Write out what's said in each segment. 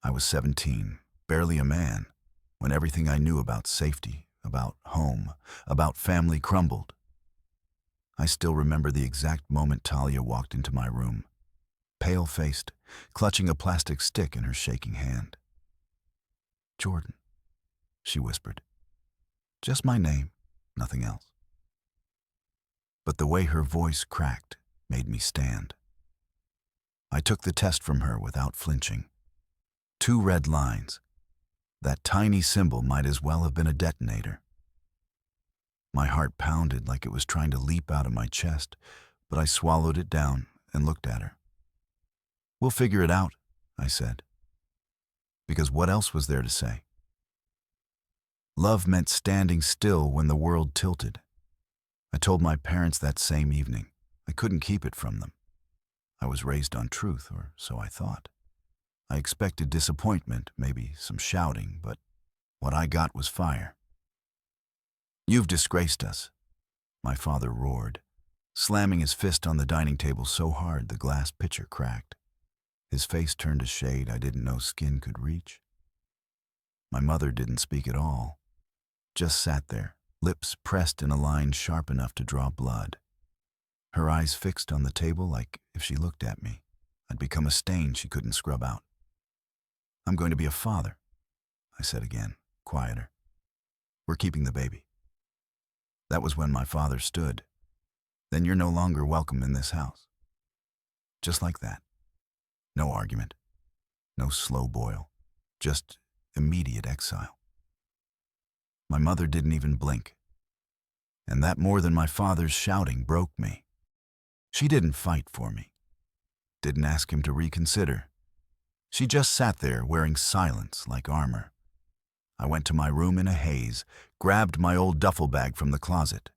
I was 17, barely a man, when everything I knew about safety, about home, about family crumbled. I still remember the exact moment Talia walked into my room, pale-faced, clutching a plastic stick in her shaking hand. "Jordan," she whispered. "Just my name, nothing else." But the way her voice cracked made me stand. I took the test from her without flinching. 2 red lines. That tiny symbol might as well have been a detonator. My heart pounded like it was trying to leap out of my chest, but I swallowed it down and looked at her. "We'll figure it out," I said. Because what else was there to say? Love meant standing still when the world tilted. I told my parents that same evening. I couldn't keep it from them. I was raised on truth, or so I thought. I expected disappointment, maybe some shouting, but what I got was fire. "You've disgraced us," my father roared, slamming his fist on the dining table so hard the glass pitcher cracked. His face turned a shade I didn't know skin could reach. My mother didn't speak at all, just sat there, lips pressed in a line sharp enough to draw blood. Her eyes fixed on the table like if she looked at me, I'd become a stain she couldn't scrub out. "I'm going to be a father," I said again, quieter. "We're keeping the baby." That was when my father stood. "Then you're no longer welcome in this house." Just like that. No argument. No slow boil. Just immediate exile. My mother didn't even blink. And that more than my father's shouting broke me. She didn't fight for me. Didn't ask him to reconsider. She just sat there wearing silence like armor. I went to my room in a haze, grabbed my old duffel bag from the closet,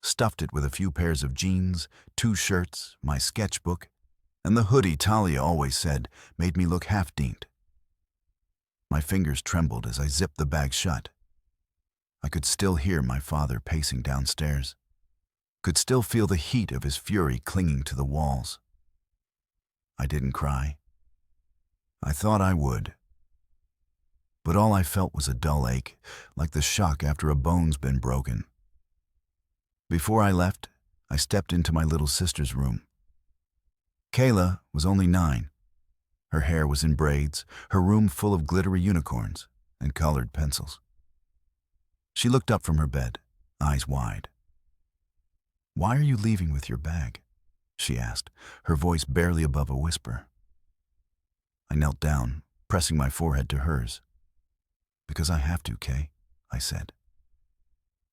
stuffed it with a few pairs of jeans, 2 shirts, my sketchbook, and the hoodie Talia always said made me look half-deemed. My fingers trembled as I zipped the bag shut. I could still hear my father pacing downstairs, could still feel the heat of his fury clinging to the walls. I didn't cry. I thought I would. But all I felt was a dull ache, like the shock after a bone's been broken. Before I left, I stepped into my little sister's room. Kayla was only 9. Her hair was in braids, her room full of glittery unicorns and colored pencils. She looked up from her bed, eyes wide. "Why are you leaving with your bag?" she asked, her voice barely above a whisper. I knelt down, pressing my forehead to hers. "Because I have to, Kay," I said.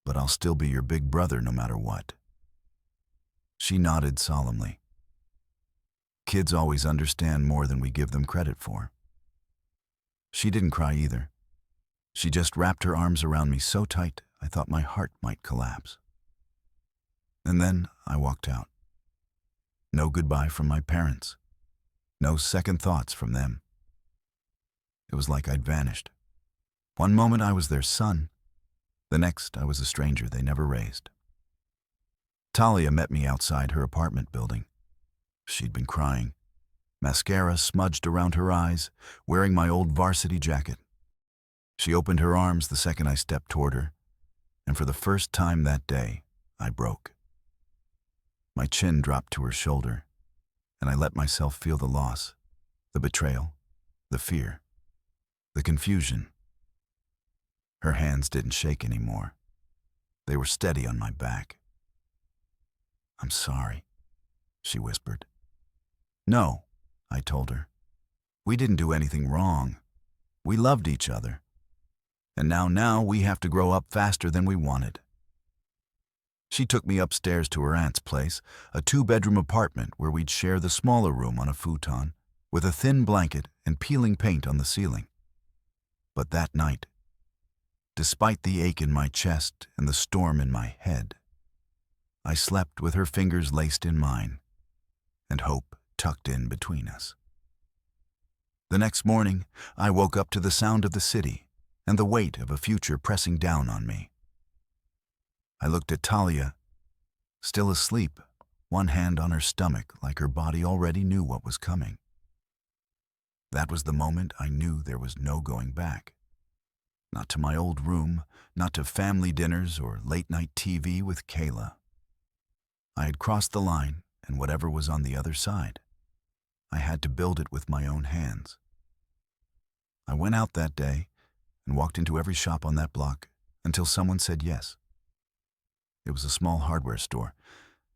"But I'll still be your big brother no matter what." She nodded solemnly. Kids always understand more than we give them credit for. She didn't cry either. She just wrapped her arms around me so tight I thought my heart might collapse. And then I walked out. No goodbye from my parents. No second thoughts from them. It was like I'd vanished. One moment I was their son. The next I was a stranger they never raised. Talia met me outside her apartment building. She'd been crying, mascara smudged around her eyes, wearing my old varsity jacket. She opened her arms the second I stepped toward her, and for the first time that day, I broke. My chin dropped to her shoulder, and I let myself feel the loss, the betrayal, the fear, the confusion. Her hands didn't shake anymore. They were steady on my back. "I'm sorry," she whispered. "No," I told her. "We didn't do anything wrong. We loved each other. And now we have to grow up faster than we wanted." She took me upstairs to her aunt's place, a 2-bedroom apartment where we'd share the smaller room on a futon, with a thin blanket and peeling paint on the ceiling. But that night, despite the ache in my chest and the storm in my head, I slept with her fingers laced in mine, and hope tucked in between us. The next morning, I woke up to the sound of the city and the weight of a future pressing down on me. I looked at Talia, still asleep, one hand on her stomach like her body already knew what was coming. That was the moment I knew there was no going back. Not to my old room, not to family dinners or late-night TV with Kayla. I had crossed the line, and whatever was on the other side, I had to build it with my own hands. I went out that day and walked into every shop on that block until someone said yes. It was a small hardware store.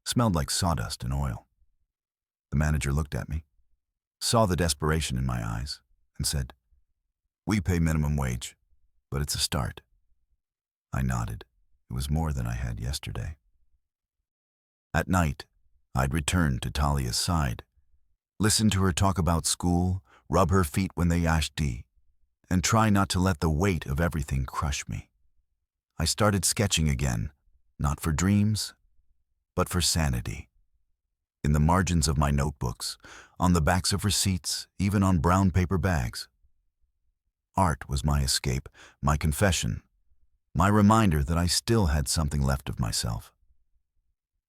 Smelled like sawdust and oil. The manager looked at me, saw the desperation in my eyes, and said, "We pay minimum wage, but it's a start." I nodded. It was more than I had yesterday. At night, I'd return to Talia's side, listen to her talk about school, rub her feet when they ashti, and try not to let the weight of everything crush me. I started sketching again, not for dreams, but for sanity. In the margins of my notebooks, on the backs of receipts, even on brown paper bags. Art was my escape, my confession, my reminder that I still had something left of myself.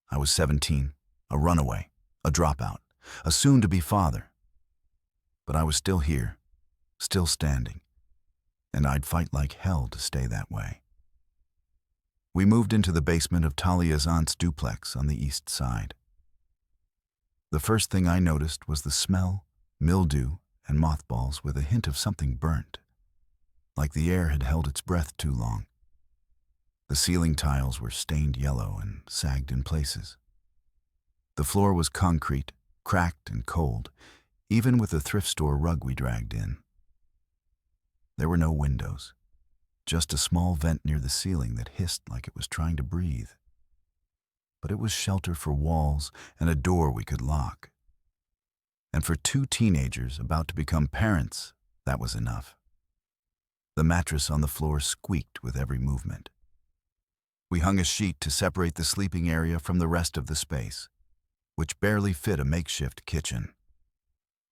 I was 17, a runaway, a dropout, a soon-to-be father. But I was still here, still standing, and I'd fight like hell to stay that way. We moved into the basement of Talia's aunt's duplex on the east side. The first thing I noticed was the smell, mildew, and mothballs with a hint of something burnt, like the air had held its breath too long. The ceiling tiles were stained yellow and sagged in places. The floor was concrete, cracked and cold, even with the thrift store rug we dragged in. There were no windows. Just a small vent near the ceiling that hissed like it was trying to breathe. But it was shelter for walls and a door we could lock. And for two teenagers about to become parents, that was enough. The mattress on the floor squeaked with every movement. We hung a sheet to separate the sleeping area from the rest of the space, which barely fit a makeshift kitchen.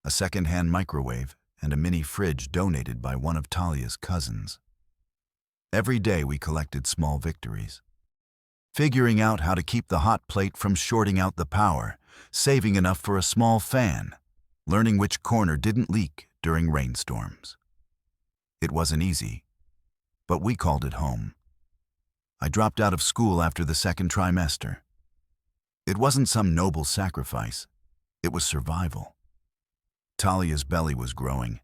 A second-hand microwave and a mini fridge donated by one of Talia's cousins. Every day we collected small victories. Figuring out how to keep the hot plate from shorting out the power, saving enough for a small fan, learning which corner didn't leak during rainstorms. It wasn't easy, but we called it home. I dropped out of school after the second trimester. It wasn't some noble sacrifice, it was survival. Talia's belly was growing,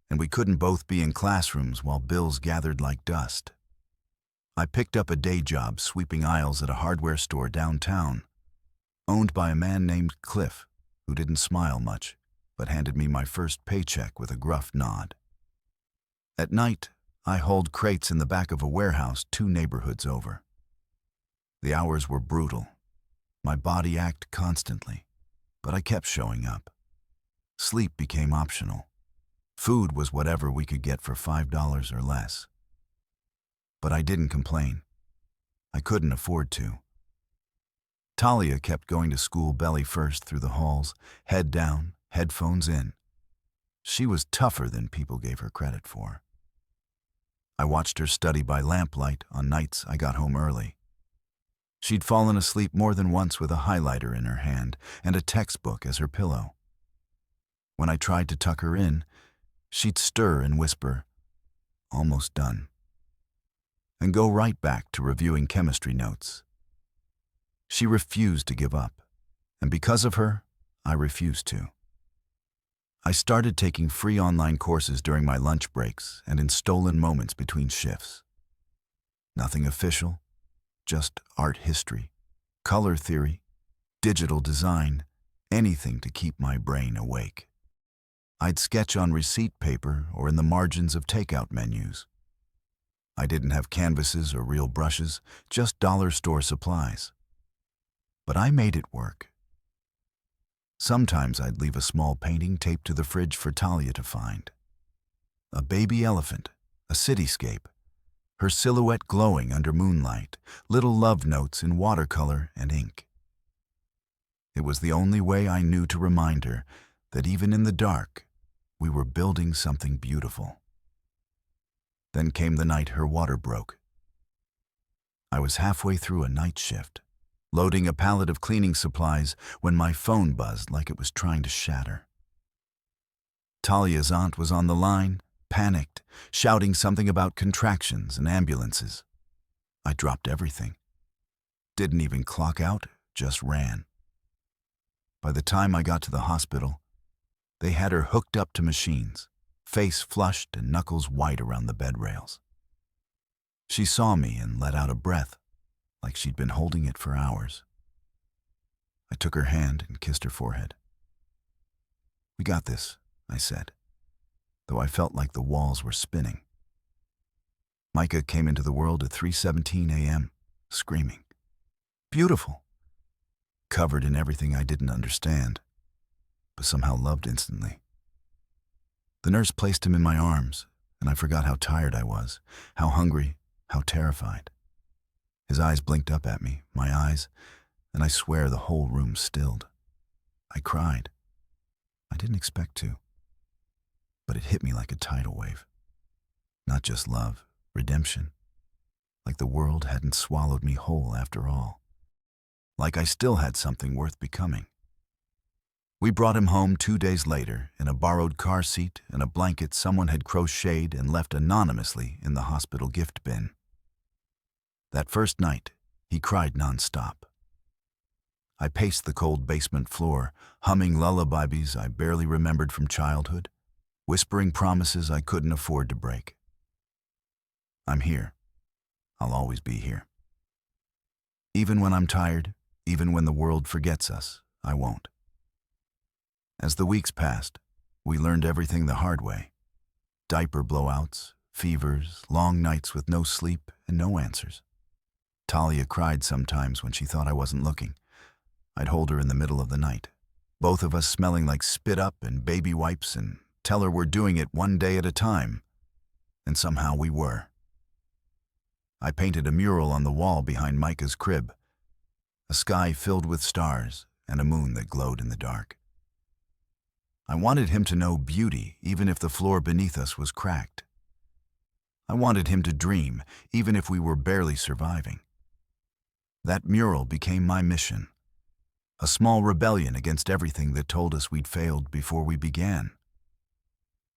and we couldn't both be in classrooms while bills gathered like dust. I picked up a day job sweeping aisles at a hardware store downtown, owned by a man named Cliff, who didn't smile much, but handed me my first paycheck with a gruff nod. At night, I hauled crates in the back of a warehouse 2 neighborhoods over. The hours were brutal. My body ached constantly, but I kept showing up. Sleep became optional. Food was whatever we could get for $5 or less. But I didn't complain. I couldn't afford to. Talia kept going to school belly first through the halls, head down, headphones in. She was tougher than people gave her credit for. I watched her study by lamplight on nights I got home early. She'd fallen asleep more than once with a highlighter in her hand and a textbook as her pillow. When I tried to tuck her in, she'd stir and whisper, "Almost done," and go right back to reviewing chemistry notes. She refused to give up, and because of her, I refused to. I started taking free online courses during my lunch breaks and in stolen moments between shifts. Nothing official, just art history, color theory, digital design, anything to keep my brain awake. I'd sketch on receipt paper or in the margins of takeout menus. I didn't have canvases or real brushes, just dollar store supplies. But I made it work. Sometimes I'd leave a small painting taped to the fridge for Talia to find. A baby elephant, a cityscape, her silhouette glowing under moonlight, little love notes in watercolor and ink. It was the only way I knew to remind her that even in the dark, we were building something beautiful. Then came the night her water broke. I was halfway through a night shift, loading a pallet of cleaning supplies when my phone buzzed like it was trying to shatter. Talia's aunt was on the line, panicked, shouting something about contractions and ambulances. I dropped everything. Didn't even clock out, just ran. By the time I got to the hospital, they had her hooked up to machines, face flushed and knuckles white around the bed rails. She saw me and let out a breath, like she'd been holding it for hours. I took her hand and kissed her forehead. "We got this," I said, though I felt like the walls were spinning. Micah came into the world at 3:17 a.m., screaming. Beautiful. Covered in everything I didn't understand, but somehow loved instantly. The nurse placed him in my arms, and I forgot how tired I was, how hungry, how terrified. His eyes blinked up at me, my eyes, and I swear the whole room stilled. I cried. I didn't expect to, but it hit me like a tidal wave. Not just love, redemption. Like the world hadn't swallowed me whole after all. Like I still had something worth becoming. We brought him home 2 days later in a borrowed car seat and a blanket someone had crocheted and left anonymously in the hospital gift bin. That first night, he cried nonstop. I paced the cold basement floor, humming lullabies I barely remembered from childhood, whispering promises I couldn't afford to break. I'm here. I'll always be here. Even when I'm tired, even when the world forgets us, I won't. As the weeks passed, we learned everything the hard way. Diaper blowouts, fevers, long nights with no sleep and no answers. Talia cried sometimes when she thought I wasn't looking. I'd hold her in the middle of the night, both of us smelling like spit up and baby wipes, and tell her we're doing it one day at a time. And somehow we were. I painted a mural on the wall behind Micah's crib, a sky filled with stars and a moon that glowed in the dark. I wanted him to know beauty even if the floor beneath us was cracked. I wanted him to dream even if we were barely surviving. That mural became my mission, a small rebellion against everything that told us we'd failed before we began.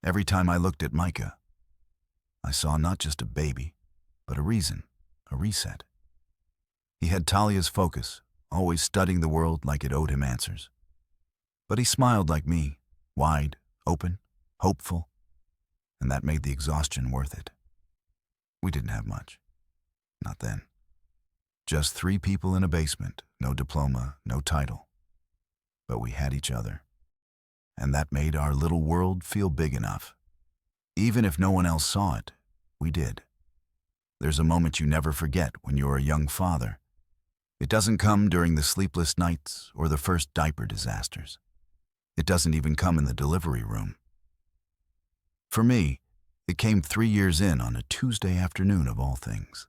Every time I looked at Micah, I saw not just a baby, but a reason, a reset. He had Talia's focus, always studying the world like it owed him answers. But he smiled like me, wide, open, hopeful, and that made the exhaustion worth it. We didn't have much. Not then. Just 3 people in a basement, no diploma, no title. But we had each other. And that made our little world feel big enough. Even if no one else saw it, we did. There's a moment you never forget when you're a young father. It doesn't come during the sleepless nights or the first diaper disasters. It doesn't even come in the delivery room. For me, it came 3 years in on a Tuesday afternoon of all things.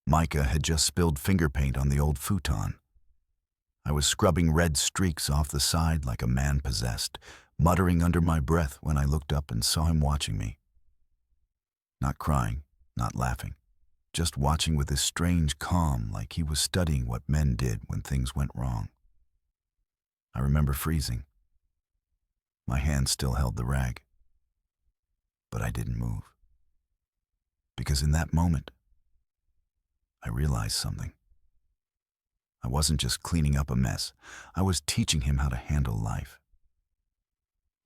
Micah had just spilled finger paint on the old futon. I was scrubbing red streaks off the side like a man possessed, muttering under my breath when I looked up and saw him watching me. Not crying, not laughing, just watching with this strange calm like he was studying what men did when things went wrong. I remember freezing. My hand still held the rag. But I didn't move. Because in that moment, I realized something. I wasn't just cleaning up a mess. I was teaching him how to handle life.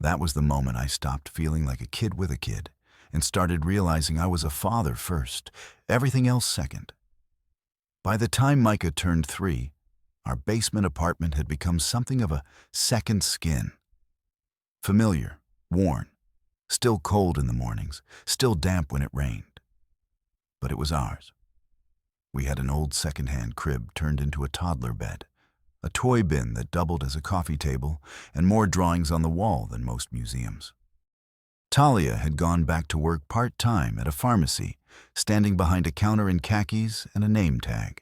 That was the moment I stopped feeling like a kid with a kid and started realizing I was a father first, everything else second. By the time Micah turned 3, our basement apartment had become something of a second skin. Familiar, worn, still cold in the mornings, still damp when it rained. But it was ours. We had an old second-hand crib turned into a toddler bed, a toy bin that doubled as a coffee table, and more drawings on the wall than most museums. Talia had gone back to work part-time at a pharmacy, standing behind a counter in khakis and a name tag,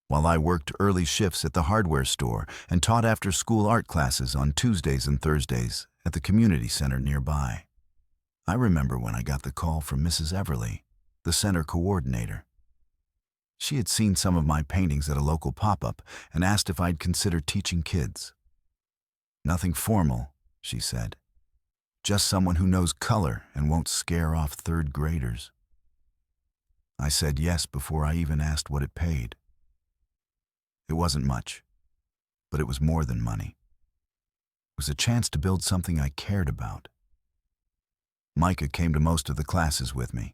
while I worked early shifts at the hardware store and taught after-school art classes on Tuesdays and Thursdays at the community center nearby. I remember when I got the call from Mrs. Everly, the center coordinator. She had seen some of my paintings at a local pop-up and asked if I'd consider teaching kids. Nothing formal, she said, just someone who knows color and won't scare off third graders. I said yes before I even asked what it paid. It wasn't much, but it was more than money. It was a chance to build something I cared about. Micah came to most of the classes with me.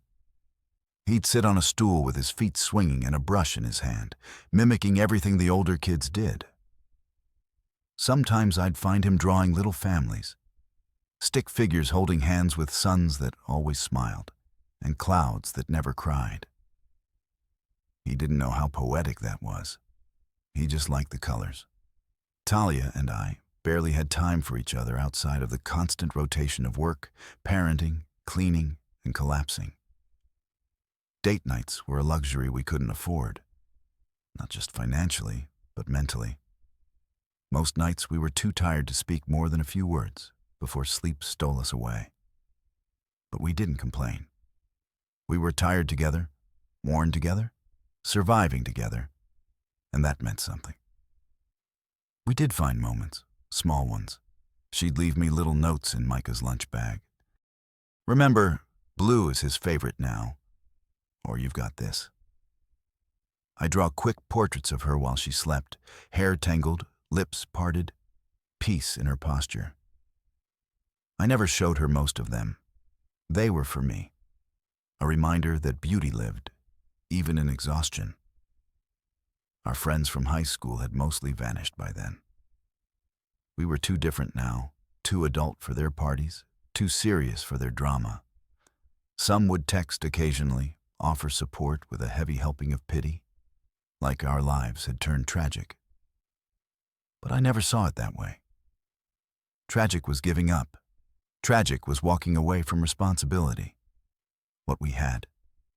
He'd sit on a stool with his feet swinging and a brush in his hand, mimicking everything the older kids did. Sometimes I'd find him drawing little families, stick figures holding hands with suns that always smiled and clouds that never cried. He didn't know how poetic that was. He just liked the colors. Talia and I barely had time for each other outside of the constant rotation of work, parenting, cleaning, and collapsing. Date nights were a luxury we couldn't afford, not just financially, but mentally. Most nights we were too tired to speak more than a few words before sleep stole us away. But we didn't complain. We were tired together, worn together, surviving together, and that meant something. We did find moments, small ones. She'd leave me little notes in Micah's lunch bag. Remember, blue is his favorite now. Or you've got this. I draw quick portraits of her while she slept, hair tangled, lips parted, peace in her posture. I never showed her most of them. They were for me, a reminder that beauty lived, even in exhaustion. Our friends from high school had mostly vanished by then. We were too different now, too adult for their parties, too serious for their drama. Some would text occasionally, offer support with a heavy helping of pity, like our lives had turned tragic. But I never saw it that way. Tragic was giving up. Tragic was walking away from responsibility. What we had,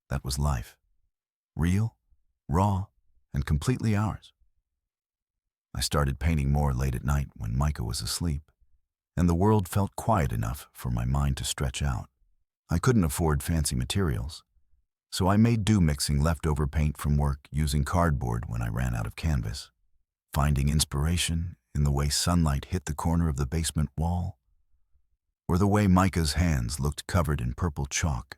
that was life. Real, raw, and completely ours. I started painting more late at night when Micah was asleep, and the world felt quiet enough for my mind to stretch out. I couldn't afford fancy materials, so I made do mixing leftover paint from work using cardboard when I ran out of canvas, finding inspiration in the way sunlight hit the corner of the basement wall, or the way Micah's hands looked covered in purple chalk.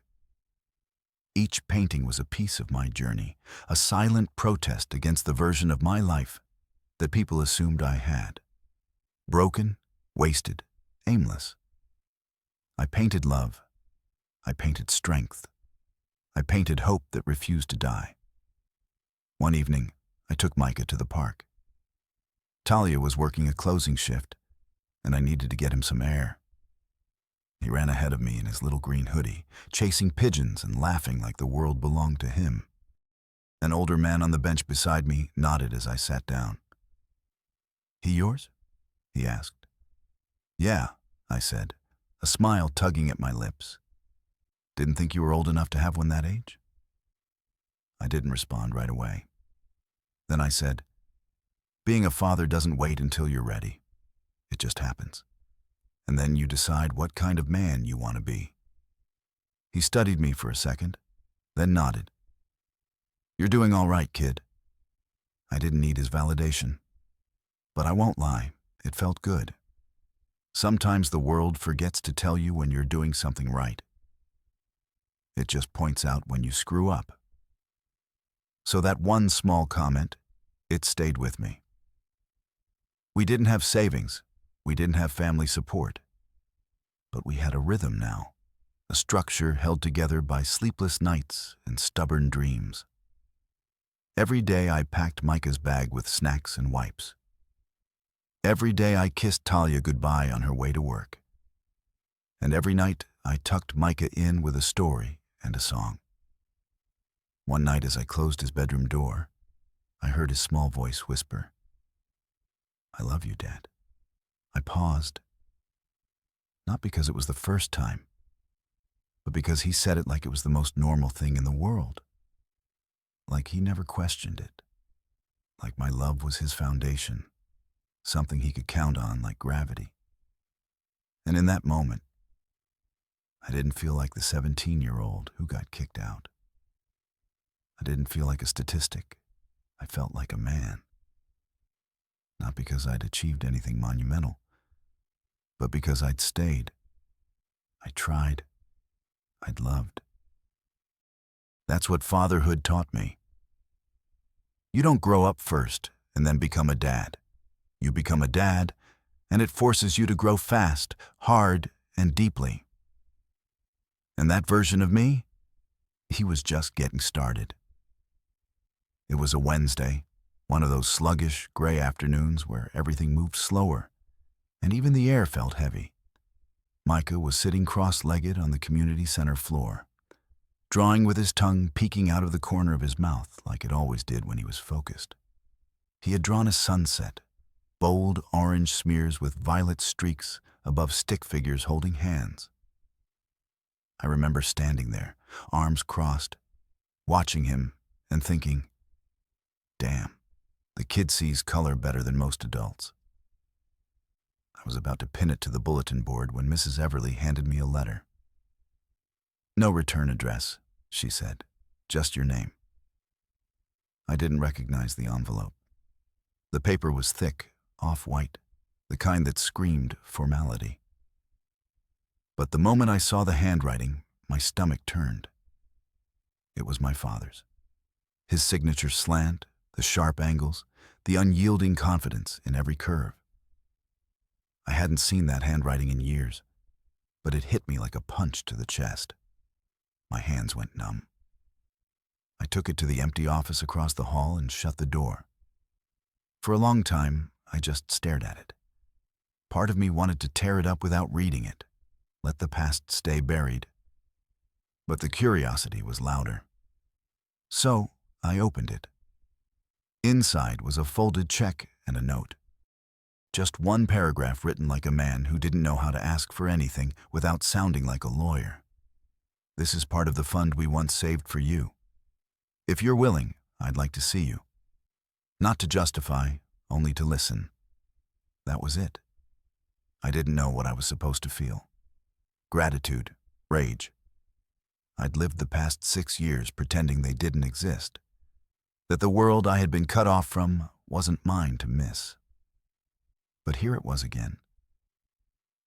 Each painting was a piece of my journey, a silent protest against the version of my life that people assumed I had. Broken, wasted, aimless. I painted love. I painted strength. I painted hope that refused to die. One evening, I took Micah to the park. Talia was working a closing shift, and I needed to get him some air. He ran ahead of me in his little green hoodie, chasing pigeons and laughing like the world belonged to him. An older man on the bench beside me nodded as I sat down. "He yours?" he asked. "Yeah," I said, a smile tugging at my lips. "Didn't think you were old enough to have one that age?" I didn't respond right away. Then I said, "Being a father doesn't wait until you're ready. It just happens. And then you decide what kind of man you want to be." He studied me for a second, then nodded. "You're doing all right, kid." I didn't need his validation. But I won't lie, it felt good. Sometimes the world forgets to tell you when you're doing something right. It just points out when you screw up. So that one small comment, it stayed with me. We didn't have savings. We didn't have family support. But we had a rhythm now, a structure held together by sleepless nights and stubborn dreams. Every day I packed Micah's bag with snacks and wipes. Every day I kissed Talia goodbye on her way to work. And every night I tucked Micah in with a story and a song. One night as I closed his bedroom door, I heard his small voice whisper, "I love you, Dad." I paused. Not because it was the first time, but because he said it like it was the most normal thing in the world. Like he never questioned it. Like my love was his foundation, something he could count on like gravity. And in that moment, I didn't feel like the 17-year-old who got kicked out. I didn't feel like a statistic. I felt like a man. Not because I'd achieved anything monumental, but because I'd stayed. I tried. I'd loved. That's what fatherhood taught me. You don't grow up first and then become a dad. You become a dad, and it forces you to grow fast, hard, and deeply. And that version of me, he was just getting started. It was a Wednesday, one of those sluggish, gray afternoons where everything moved slower, and even the air felt heavy. Micah was sitting cross-legged on the community center floor, drawing with his tongue peeking out of the corner of his mouth like it always did when he was focused. He had drawn a sunset, bold orange smears with violet streaks above stick figures holding hands. I remember standing there, arms crossed, watching him and thinking, damn, the kid sees color better than most adults. I was about to pin it to the bulletin board when Mrs. Everly handed me a letter. No return address, she said, just your name. I didn't recognize the envelope. The paper was thick, off-white, the kind that screamed formality. But the moment I saw the handwriting, my stomach turned. It was my father's. His signature slant, the sharp angles, the unyielding confidence in every curve. I hadn't seen that handwriting in years, but it hit me like a punch to the chest. My hands went numb. I took it to the empty office across the hall and shut the door. For a long time, I just stared at it. Part of me wanted to tear it up without reading it, let the past stay buried. But the curiosity was louder. So I opened it. Inside was a folded check and a note. Just one paragraph written like a man who didn't know how to ask for anything without sounding like a lawyer. This is part of the fund we once saved for you. If you're willing, I'd like to see you. Not to justify, only to listen. That was it. I didn't know what I was supposed to feel. Gratitude, rage. I'd lived the past 6 years pretending they didn't exist. That the world I had been cut off from wasn't mine to miss. But here it was again.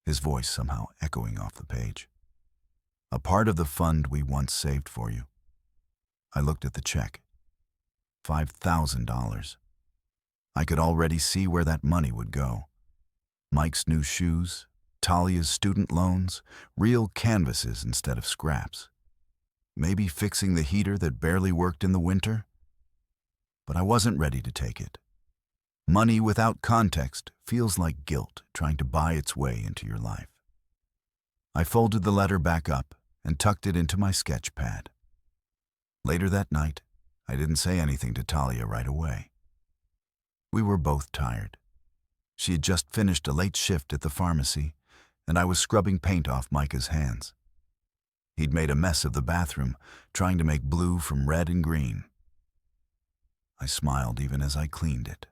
His voice somehow echoing off the page. A part of the fund we once saved for you. I looked at the check. $5,000. I could already see where that money would go. Mike's new shoes, Talia's student loans, real canvases instead of scraps. Maybe fixing the heater that barely worked in the winter. But I wasn't ready to take it. Money without context feels like guilt trying to buy its way into your life. I folded the letter back up and tucked it into my sketch pad. Later that night, I didn't say anything to Talia right away. We were both tired. She had just finished a late shift at the pharmacy, and I was scrubbing paint off Micah's hands. He'd made a mess of the bathroom, trying to make blue from red and green. I smiled even as I cleaned it.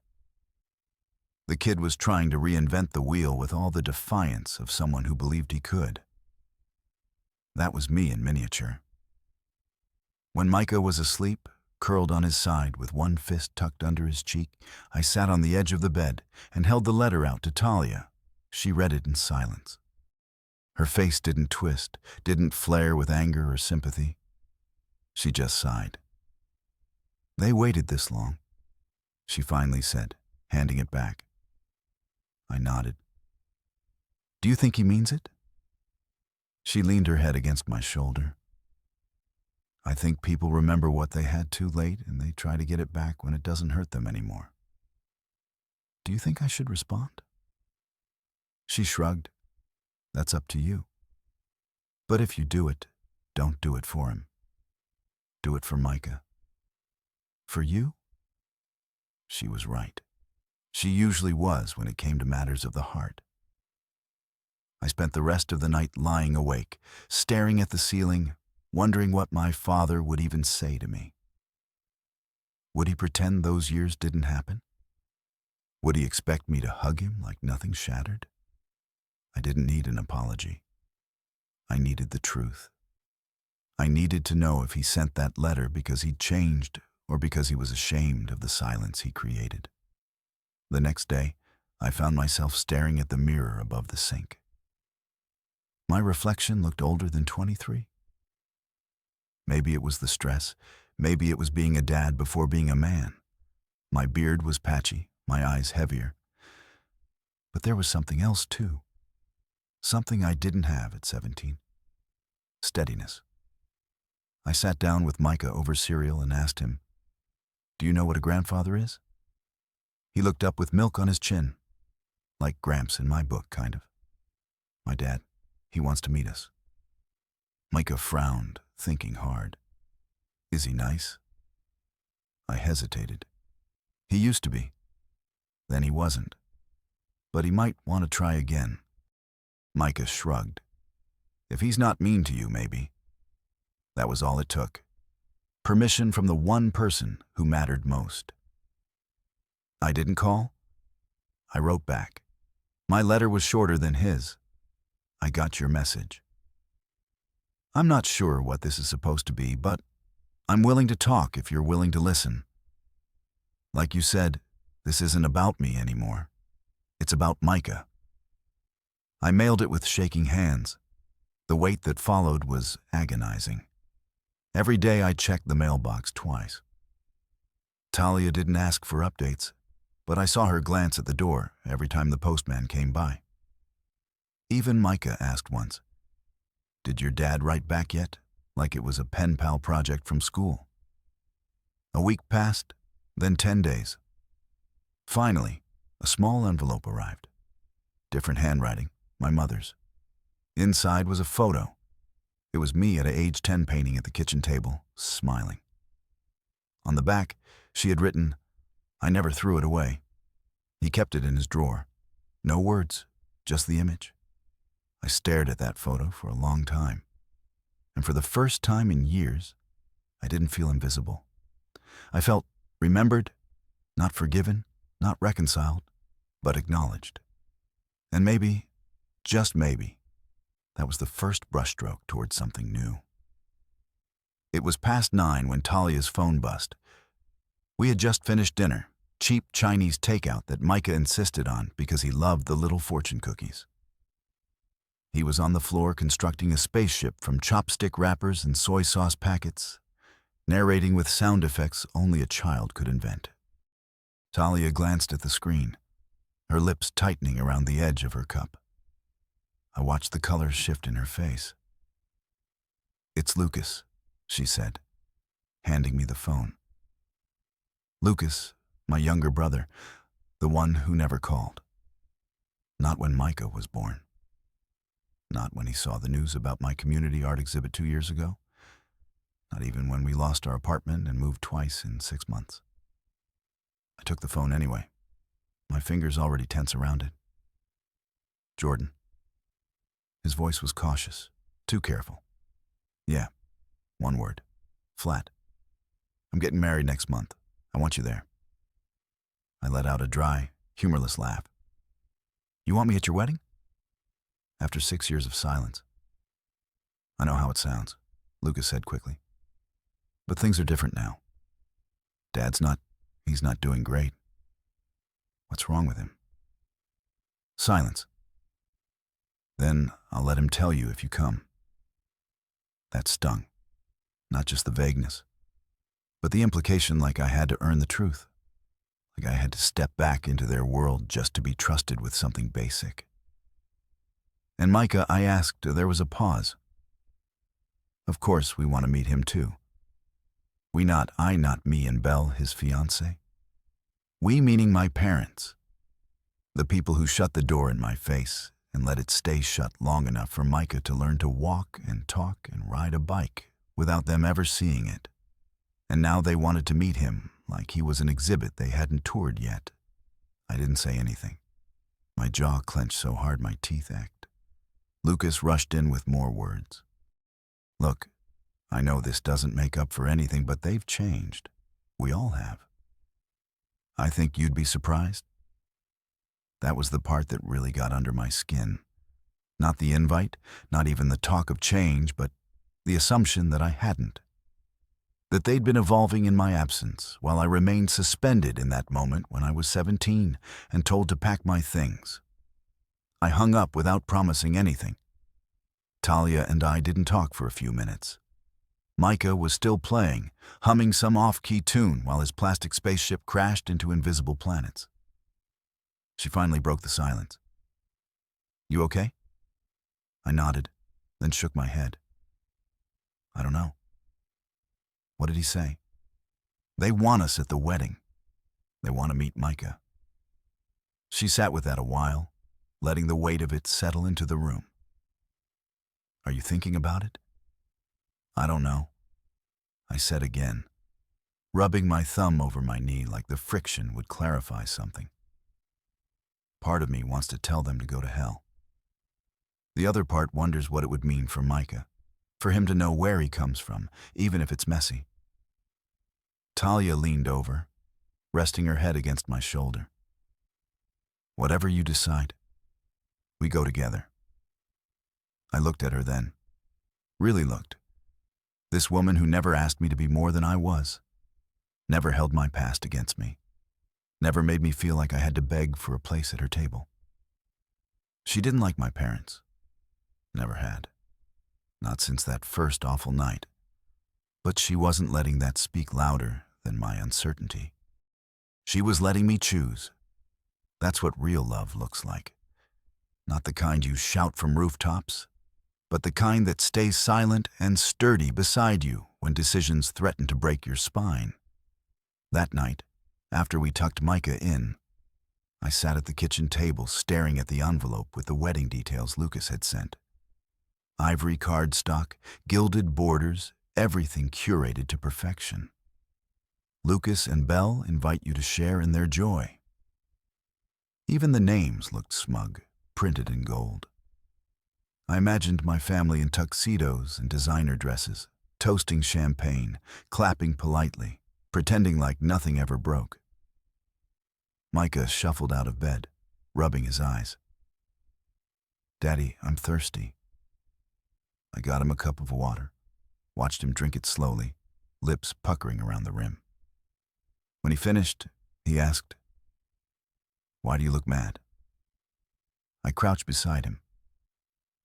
The kid was trying to reinvent the wheel with all the defiance of someone who believed he could. That was me in miniature. When Micah was asleep, curled on his side with one fist tucked under his cheek, I sat on the edge of the bed and held the letter out to Talia. She read it in silence. Her face didn't twist, didn't flare with anger or sympathy. She just sighed. They waited this long, she finally said, handing it back. I nodded. Do you think he means it? She leaned her head against my shoulder. I think people remember what they had too late and they try to get it back when it doesn't hurt them anymore. Do you think I should respond? She shrugged. That's up to you. But if you do it, don't do it for him. Do it for Micah. For you? She was right. She usually was when it came to matters of the heart. I spent the rest of the night lying awake, staring at the ceiling, wondering what my father would even say to me. Would he pretend those years didn't happen? Would he expect me to hug him like nothing shattered? I didn't need an apology. I needed the truth. I needed to know if he sent that letter because he'd changed or because he was ashamed of the silence he created. The next day, I found myself staring at the mirror above the sink. My reflection looked older than 23. Maybe it was the stress. Maybe it was being a dad before being a man. My beard was patchy, my eyes heavier. But there was something else too. Something I didn't have at 17. Steadiness. I sat down with Micah over cereal and asked him, "Do you know what a grandfather is?" He looked up with milk on his chin. Like Gramps in my book, kind of. "My dad, he wants to meet us." Micah frowned, thinking hard. "Is he nice?" I hesitated. He used to be. Then he wasn't. But he might want to try again. Micah shrugged. "If he's not mean to you, maybe." That was all it took. Permission from the one person who mattered most. I didn't call. I wrote back. My letter was shorter than his. "I got your message. I'm not sure what this is supposed to be, but I'm willing to talk if you're willing to listen. Like you said, this isn't about me anymore. It's about Micah." I mailed it with shaking hands. The wait that followed was agonizing. Every day I checked the mailbox twice. Talia didn't ask for updates, but I saw her glance at the door every time the postman came by. Even Micah asked once, "Did your dad write back yet?" Like it was a pen pal project from school. A week passed, then 10 days. Finally, a small envelope arrived. Different handwriting, my mother's. Inside was a photo. It was me at an age 10 painting at the kitchen table, smiling. On the back, she had written, "I never threw it away." He kept it in his drawer. No words, just the image. I stared at that photo for a long time. And for the first time in years, I didn't feel invisible. I felt remembered, not forgiven, not reconciled, but acknowledged. And maybe, just maybe, that was the first brushstroke towards something new. It was past 9 when Talia's phone buzzed. We had just finished dinner, cheap Chinese takeout that Micah insisted on because he loved the little fortune cookies. He was on the floor constructing a spaceship from chopstick wrappers and soy sauce packets, narrating with sound effects only a child could invent. Talia glanced at the screen, her lips tightening around the edge of her cup. I watched the colors shift in her face. "It's Lucas," she said, handing me the phone. Lucas, my younger brother, the one who never called. Not when Micah was born. Not when he saw the news about my community art exhibit 2 years ago. Not even when we lost our apartment and moved twice in 6 months. I took the phone anyway, my fingers already tense around it. "Jordan." His voice was cautious, too careful. "Yeah, one word. Flat. I'm getting married next month. I want you there." I let out a dry, humorless laugh. "You want me at your wedding?" After 6 years of silence. "I know how it sounds," Lucas said quickly. "But things are different now. He's not doing great." "What's wrong with him?" Silence. "Then I'll let him tell you if you come." That stung. Not just the vagueness, but the implication like I had to earn the truth. Like I had to step back into their world just to be trusted with something basic. And Micah, I asked, there was a pause. "Of course we want to meet him too. Not me and Belle, his fiancée. We meaning my parents. The people who shut the door in my face and let it stay shut long enough for Micah to learn to walk and talk and ride a bike without them ever seeing it. And now they wanted to meet him like he was an exhibit they hadn't toured yet." I didn't say anything. My jaw clenched so hard my teeth ached. Lucas rushed in with more words. "Look, I know this doesn't make up for anything, but they've changed. We all have. I think you'd be surprised." That was the part that really got under my skin. Not the invite, not even the talk of change, but the assumption that I hadn't. That they'd been evolving in my absence while I remained suspended in that moment when I was 17 and told to pack my things. I hung up without promising anything. Talia and I didn't talk for a few minutes. Micah was still playing, humming some off-key tune while his plastic spaceship crashed into invisible planets. She finally broke the silence. "You okay?" I nodded, then shook my head. "I don't know." "What did he say?" "They want us at the wedding. They want to meet Micah." She sat with that a while, letting the weight of it settle into the room. "Are you thinking about it?" "I don't know," I said again, rubbing my thumb over my knee like the friction would clarify something. Part of me wants to tell them to go to hell. The other part wonders what it would mean for Micah, for him to know where he comes from, even if it's messy. Talia leaned over, resting her head against my shoulder. "Whatever you decide, we go together." I looked at her then, really looked. This woman who never asked me to be more than I was, never held my past against me, never made me feel like I had to beg for a place at her table. She didn't like my parents. Never had. Not since that first awful night. But she wasn't letting that speak louder than my uncertainty. She was letting me choose. That's what real love looks like. Not the kind you shout from rooftops, but the kind that stays silent and sturdy beside you when decisions threaten to break your spine. That night, after we tucked Micah in, I sat at the kitchen table staring at the envelope with the wedding details Lucas had sent. Ivory cardstock, gilded borders, everything curated to perfection. Lucas and Belle invite you to share in their joy. Even the names looked smug, printed in gold. I imagined my family in tuxedos and designer dresses, toasting champagne, clapping politely, pretending like nothing ever broke. Micah shuffled out of bed, rubbing his eyes. "Daddy, I'm thirsty." I got him a cup of water, watched him drink it slowly, lips puckering around the rim. When he finished, he asked, "Why do you look mad?" I crouched beside him.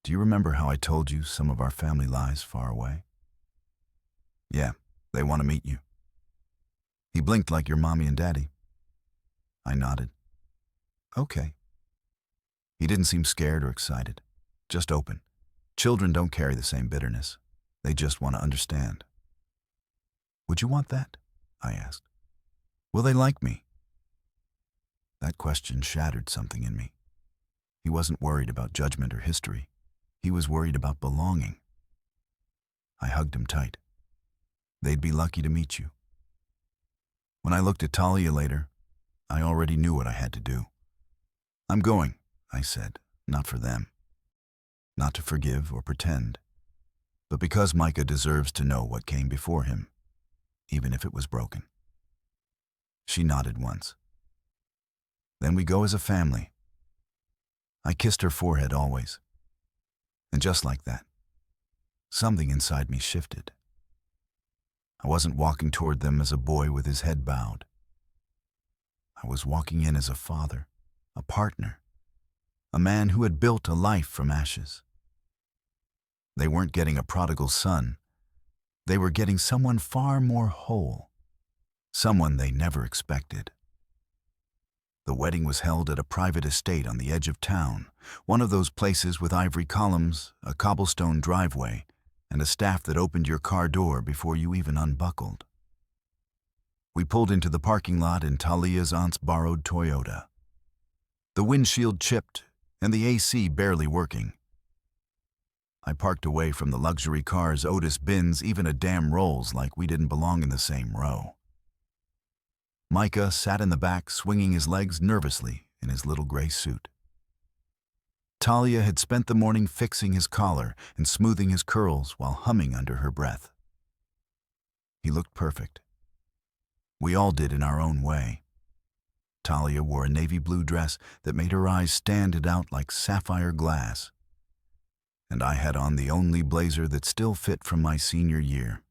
"Do you remember how I told you some of our family lies far away?" "Yeah, they want to meet you." He blinked like your mommy and daddy. I nodded. "Okay." He didn't seem scared or excited, just open. Children don't carry the same bitterness. They just want to understand. "Would you want that?" I asked. "Will they like me?" That question shattered something in me. He wasn't worried about judgment or history. He was worried about belonging. I hugged him tight. "They'd be lucky to meet you." When I looked at Talia later, I already knew what I had to do. "I'm going," I said, "not for them. Not to forgive or pretend, but because Micah deserves to know what came before him, even if it was broken." She nodded once. "Then we go as a family." I kissed her forehead always. And just like that, something inside me shifted. I wasn't walking toward them as a boy with his head bowed. I was walking in as a father, a partner, a man who had built a life from ashes. They weren't getting a prodigal son. They were getting someone far more whole, someone they never expected. The wedding was held at a private estate on the edge of town, one of those places with ivory columns, a cobblestone driveway, and a staff that opened your car door before you even unbuckled. We pulled into the parking lot in Talia's aunt's borrowed Toyota. The windshield chipped and the AC barely working. I parked away from the luxury cars, Otis bins, even a damn Rolls, like we didn't belong in the same row. Micah sat in the back, swinging his legs nervously in his little gray suit. Talia had spent the morning fixing his collar and smoothing his curls while humming under her breath. He looked perfect. We all did in our own way. Talia wore a navy blue dress that made her eyes stand out like sapphire glass. And I had on the only blazer that still fit from my senior year.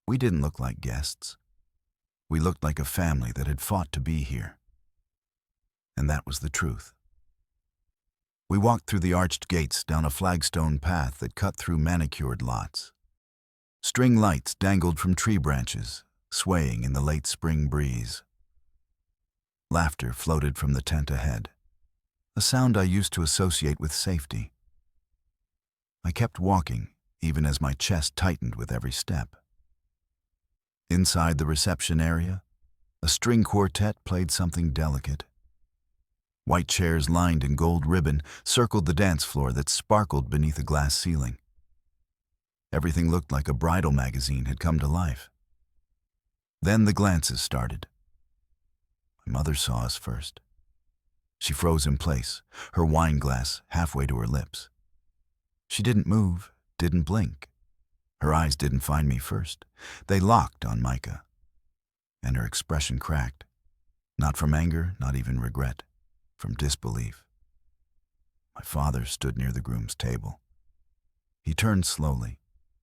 We didn't look like guests. We looked like a family that had fought to be here. And that was the truth. We walked through the arched gates down a flagstone path that cut through manicured lots. String lights dangled from tree branches, swaying in the late spring breeze. Laughter floated from the tent ahead, a sound I used to associate with safety. I kept walking, even as my chest tightened with every step. Inside the reception area, a string quartet played something delicate. White chairs lined in gold ribbon circled the dance floor that sparkled beneath a glass ceiling. Everything looked like a bridal magazine had come to life. Then the glances started. My mother saw us first. She froze in place, her wine glass halfway to her lips. She didn't move, didn't blink. Her eyes didn't find me first. They locked on Micah. And her expression cracked. Not from anger, not even regret. From disbelief. My father stood near the groom's table. He turned slowly,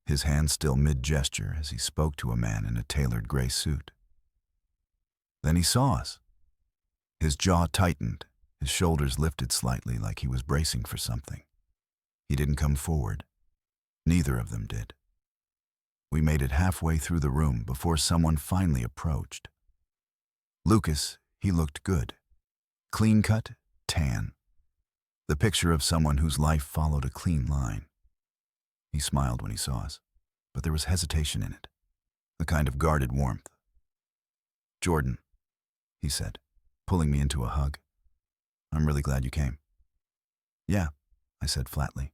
his hand still mid-gesture as he spoke to a man in a tailored gray suit. Then he saw us. His jaw tightened, his shoulders lifted slightly like he was bracing for something. He didn't come forward. Neither of them did. We made it halfway through the room before someone finally approached. Lucas, he looked good. Clean-cut, tan. The picture of someone whose life followed a clean line. He smiled when he saw us, but there was hesitation in it, a kind of guarded warmth. "Jordan," he said, pulling me into a hug. "I'm really glad you came." "Yeah," I said flatly.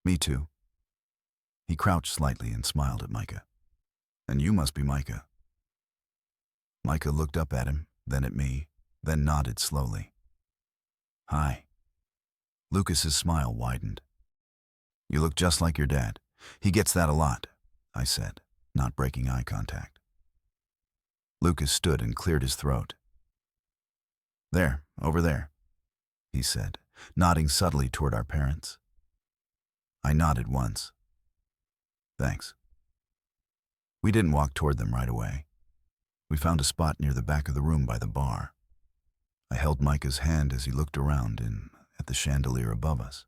"Me too." He crouched slightly and smiled at Micah. "And you must be Micah." Micah looked up at him, then at me, then nodded slowly. "Hi." Lucas's smile widened. "You look just like your dad. He gets that a lot," I said, not breaking eye contact. Lucas stood and cleared his throat. "There, over there," he said, nodding subtly toward our parents. I nodded once. "Thanks." We didn't walk toward them right away. We found a spot near the back of the room by the bar. I held Micah's hand as he looked around and at the chandelier above us.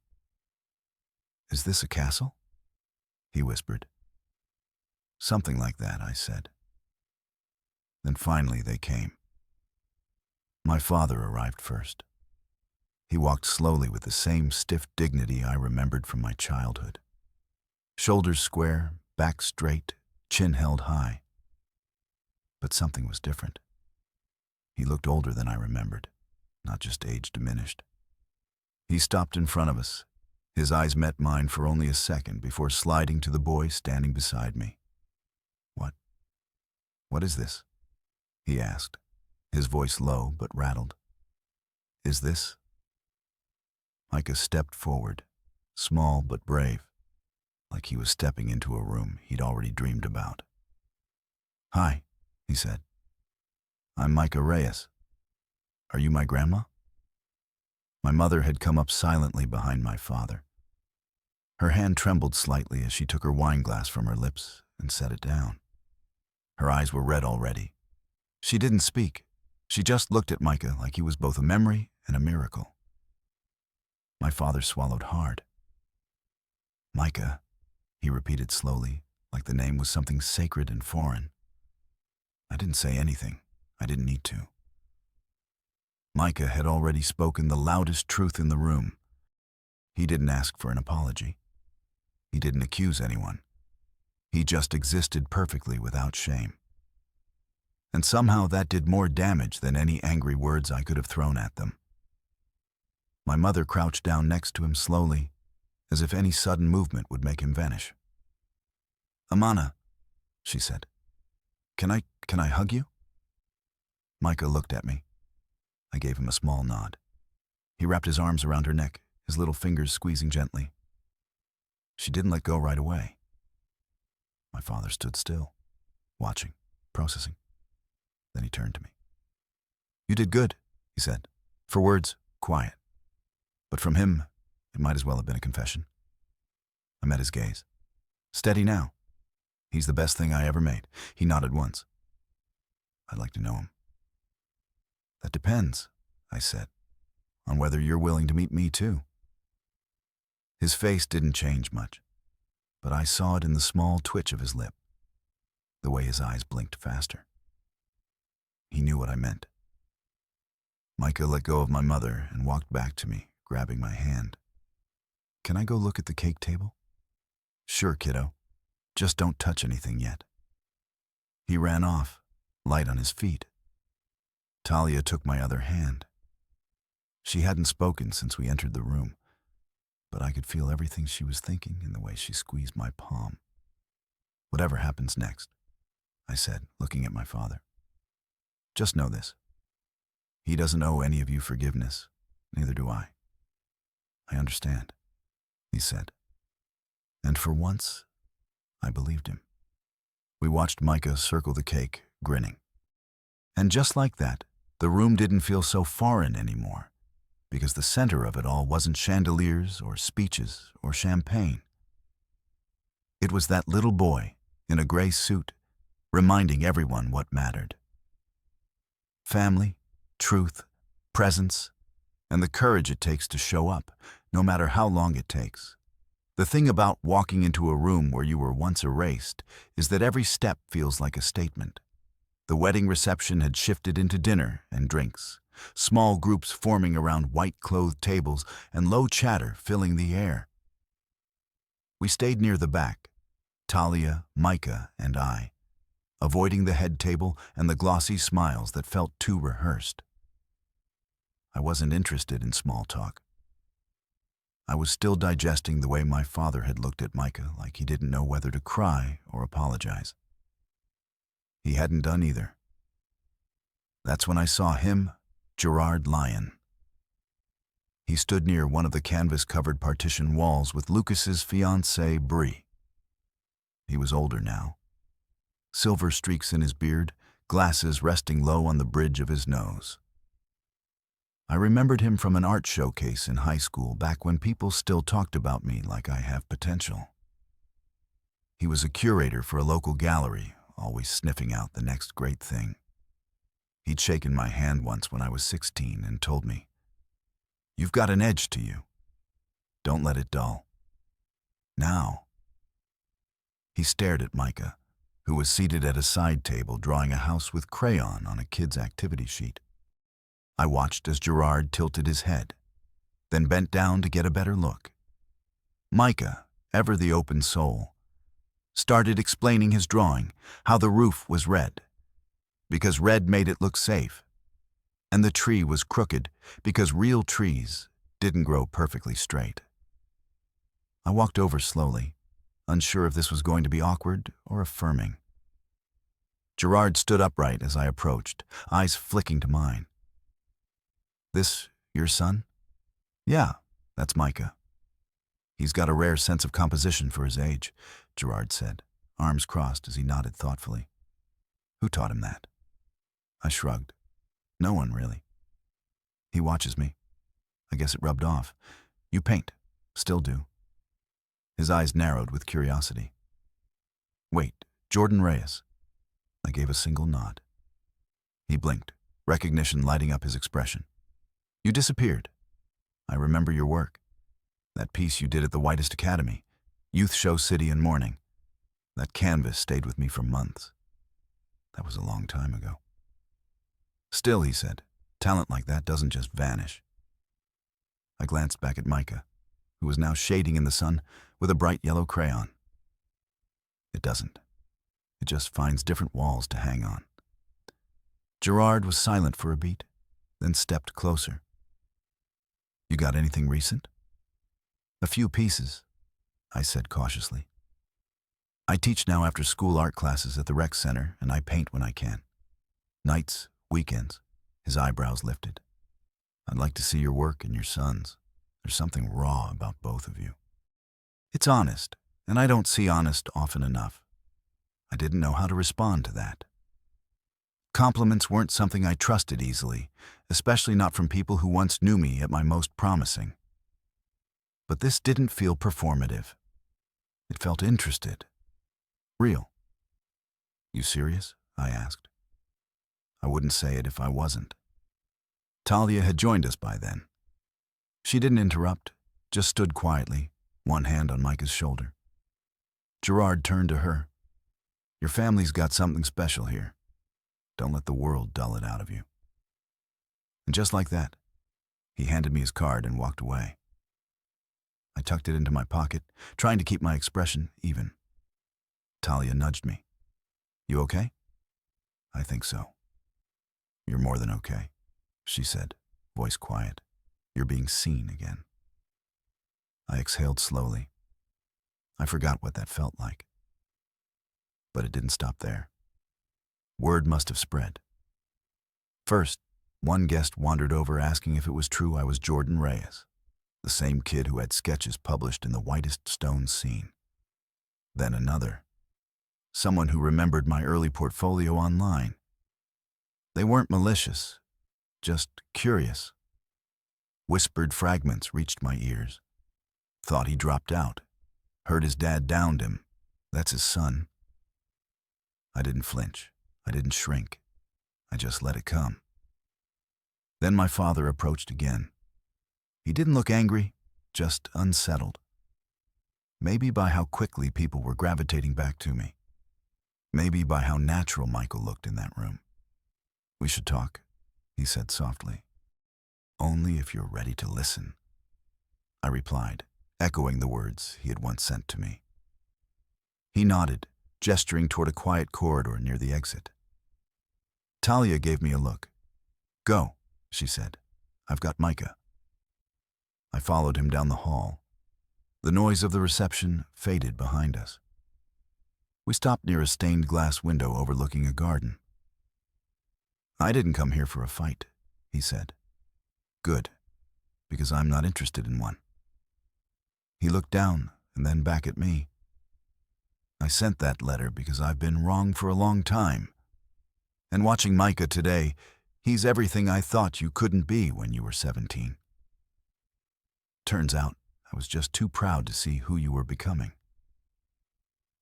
"Is this a castle?" he whispered. "Something like that," I said. Then finally they came. My father arrived first. He walked slowly with the same stiff dignity I remembered from my childhood. Shoulders square, back straight, chin held high. But something was different. He looked older than I remembered, not just age diminished. He stopped in front of us. His eyes met mine for only a second before sliding to the boy standing beside me. What is this?" he asked, his voice low but rattled. "Is this?" Micah stepped forward, small but brave, like he was stepping into a room he'd already dreamed about. "Hi," he said. "I'm Micah Reyes. Are you my grandma?" My mother had come up silently behind my father. Her hand trembled slightly as she took her wine glass from her lips and set it down. Her eyes were red already. She didn't speak. She just looked at Micah like he was both a memory and a miracle. My father swallowed hard. "Micah," he repeated slowly, like the name was something sacred and foreign. I didn't say anything. I didn't need to. Micah had already spoken the loudest truth in the room. He didn't ask for an apology. He didn't accuse anyone. He just existed perfectly without shame. And somehow that did more damage than any angry words I could have thrown at them. My mother crouched down next to him slowly, as if any sudden movement would make him vanish. "Amana," she said, Can I hug you?" Micah looked at me. I gave him a small nod. He wrapped his arms around her neck, his little fingers squeezing gently. She didn't let go right away. My father stood still, watching, processing. Then he turned to me. "You did good," he said. For words, quiet. But from him, it might as well have been a confession. I met his gaze. "Steady now. He's the best thing I ever made." He nodded once. "I'd like to know him." "That depends," I said, "on whether you're willing to meet me too." His face didn't change much, but I saw it in the small twitch of his lip, the way his eyes blinked faster. He knew what I meant. Micah let go of my mother and walked back to me, grabbing my hand. "Can I go look at the cake table?" "Sure, kiddo. Just don't touch anything yet." He ran off, light on his feet. Talia took my other hand. She hadn't spoken since we entered the room, but I could feel everything she was thinking in the way she squeezed my palm. "Whatever happens next," I said, looking at my father, "just know this. He doesn't owe any of you forgiveness, neither do I." "I understand," he said. And for once, I believed him. We watched Micah circle the cake, grinning. And just like that, the room didn't feel so foreign anymore, because the center of it all wasn't chandeliers or speeches or champagne. It was that little boy in a gray suit, reminding everyone what mattered. Family, truth, presence, and the courage it takes to show up, no matter how long it takes. The thing about walking into a room where you were once erased is that every step feels like a statement. The wedding reception had shifted into dinner and drinks, small groups forming around white-clothed tables and low chatter filling the air. We stayed near the back, Talia, Micah, and I, avoiding the head table and the glossy smiles that felt too rehearsed. I wasn't interested in small talk. I was still digesting the way my father had looked at Micah like he didn't know whether to cry or apologize. He hadn't done either. That's when I saw him, Gerard Lyon. He stood near one of the canvas-covered partition walls with Lucas's fiancée, Brie. He was older now. Silver streaks in his beard, glasses resting low on the bridge of his nose. I remembered him from an art showcase in high school back when people still talked about me like I have potential. He was a curator for a local gallery, always sniffing out the next great thing. He'd shaken my hand once when I was 16 and told me, "You've got an edge to you. Don't let it dull." Now, he stared at Micah, who was seated at a side table drawing a house with crayon on a kid's activity sheet. I watched as Gerard tilted his head, then bent down to get a better look. Micah, ever the open soul, started explaining his drawing, how the roof was red, because red made it look safe, and the tree was crooked because real trees didn't grow perfectly straight. I walked over slowly, unsure if this was going to be awkward or affirming. Gerard stood upright as I approached, eyes flicking to mine. "This your son?" "Yeah, that's Micah. He's got a rare sense of composition for his age," Gerard said, arms crossed as he nodded thoughtfully. "Who taught him that?" I shrugged. "No one, really. He watches me. I guess it rubbed off. You paint. Still do." His eyes narrowed with curiosity. "Wait, Jordan Reyes." I gave a single nod. He blinked, recognition lighting up his expression. "You disappeared. I remember your work. That piece you did at the Whitest Academy, Youth Show City and Morning. That canvas stayed with me for months. That was a long time ago." "Still," he said, "talent like that doesn't just vanish." I glanced back at Micah, who was now shading in the sun with a bright yellow crayon. "It doesn't. It just finds different walls to hang on." Gerard was silent for a beat, then stepped closer. "You got anything recent?" "A few pieces," I said cautiously. "I teach now after school art classes at the rec center, and I paint when I can. Nights, weekends." His eyebrows lifted. "I'd like to see your work and your son's. There's something raw about both of you. It's honest, and I don't see honest often enough." I didn't know how to respond to that. Compliments weren't something I trusted easily, especially not from people who once knew me at my most promising. But this didn't feel performative. It felt interested. Real. "You serious?" I asked. I wouldn't say it if I wasn't. Talia had joined us by then. She didn't interrupt, just stood quietly, one hand on Micah's shoulder. Gerard turned to her. Your family's got something special here. Don't let the world dull it out of you. And just like that, he handed me his card and walked away. I tucked it into my pocket, trying to keep my expression even. Talia nudged me. You okay? I think so. You're more than okay, she said, voice quiet. You're being seen again. I exhaled slowly. I forgot what that felt like. But it didn't stop there. Word must have spread. First, one guest wandered over asking if it was true I was Jordan Reyes, the same kid who had sketches published in the Whitest Stone scene. Then another, someone who remembered my early portfolio online. They weren't malicious, just curious. Whispered fragments reached my ears. Thought he dropped out. Heard his dad downed him. That's his son. I didn't flinch. I didn't shrink. I just let it come. Then my father approached again. He didn't look angry, just unsettled. Maybe by how quickly people were gravitating back to me. Maybe by how natural Michael looked in that room. We should talk, he said softly. Only if you're ready to listen, I replied, echoing the words he had once sent to me. He nodded, gesturing toward a quiet corridor near the exit. Talia gave me a look. Go, she said. I've got Micah. I followed him down the hall. The noise of the reception faded behind us. We stopped near a stained glass window overlooking a garden. I didn't come here for a fight, he said. Good, because I'm not interested in one. He looked down and then back at me. I sent that letter because I've been wrong for a long time. And watching Micah today, he's everything I thought you couldn't be when you were 17. Turns out I was just too proud to see who you were becoming.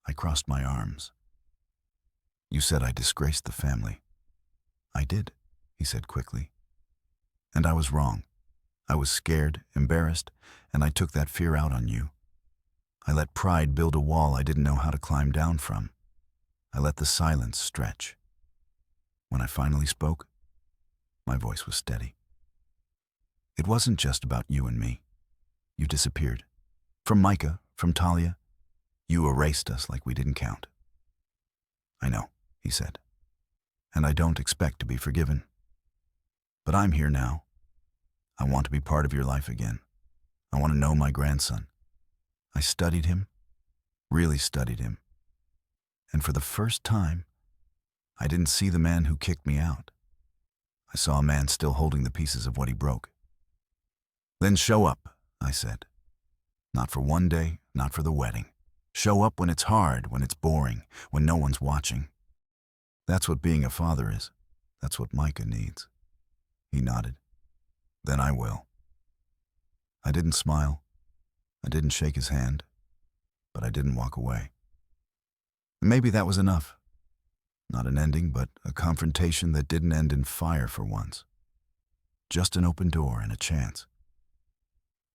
I crossed my arms. You said I disgraced the family. I did, he said quickly. And I was wrong. I was scared, embarrassed, and I took that fear out on you. I let pride build a wall I didn't know how to climb down from. I let the silence stretch. When I finally spoke, my voice was steady. It wasn't just about you and me. You disappeared. From Micah, from Talia. You erased us like we didn't count. I know, he said. And I don't expect to be forgiven. But I'm here now. I want to be part of your life again. I want to know my grandson. I studied him, really studied him. And for the first time, I didn't see the man who kicked me out. I saw a man still holding the pieces of what he broke. Then show up, I said. Not for one day, not for the wedding. Show up when it's hard, when it's boring, when no one's watching. That's what being a father is. That's what Micah needs. He nodded. Then I will. I didn't smile. I didn't shake his hand. But I didn't walk away. Maybe that was enough. Not an ending, but a confrontation that didn't end in fire for once. Just an open door and a chance.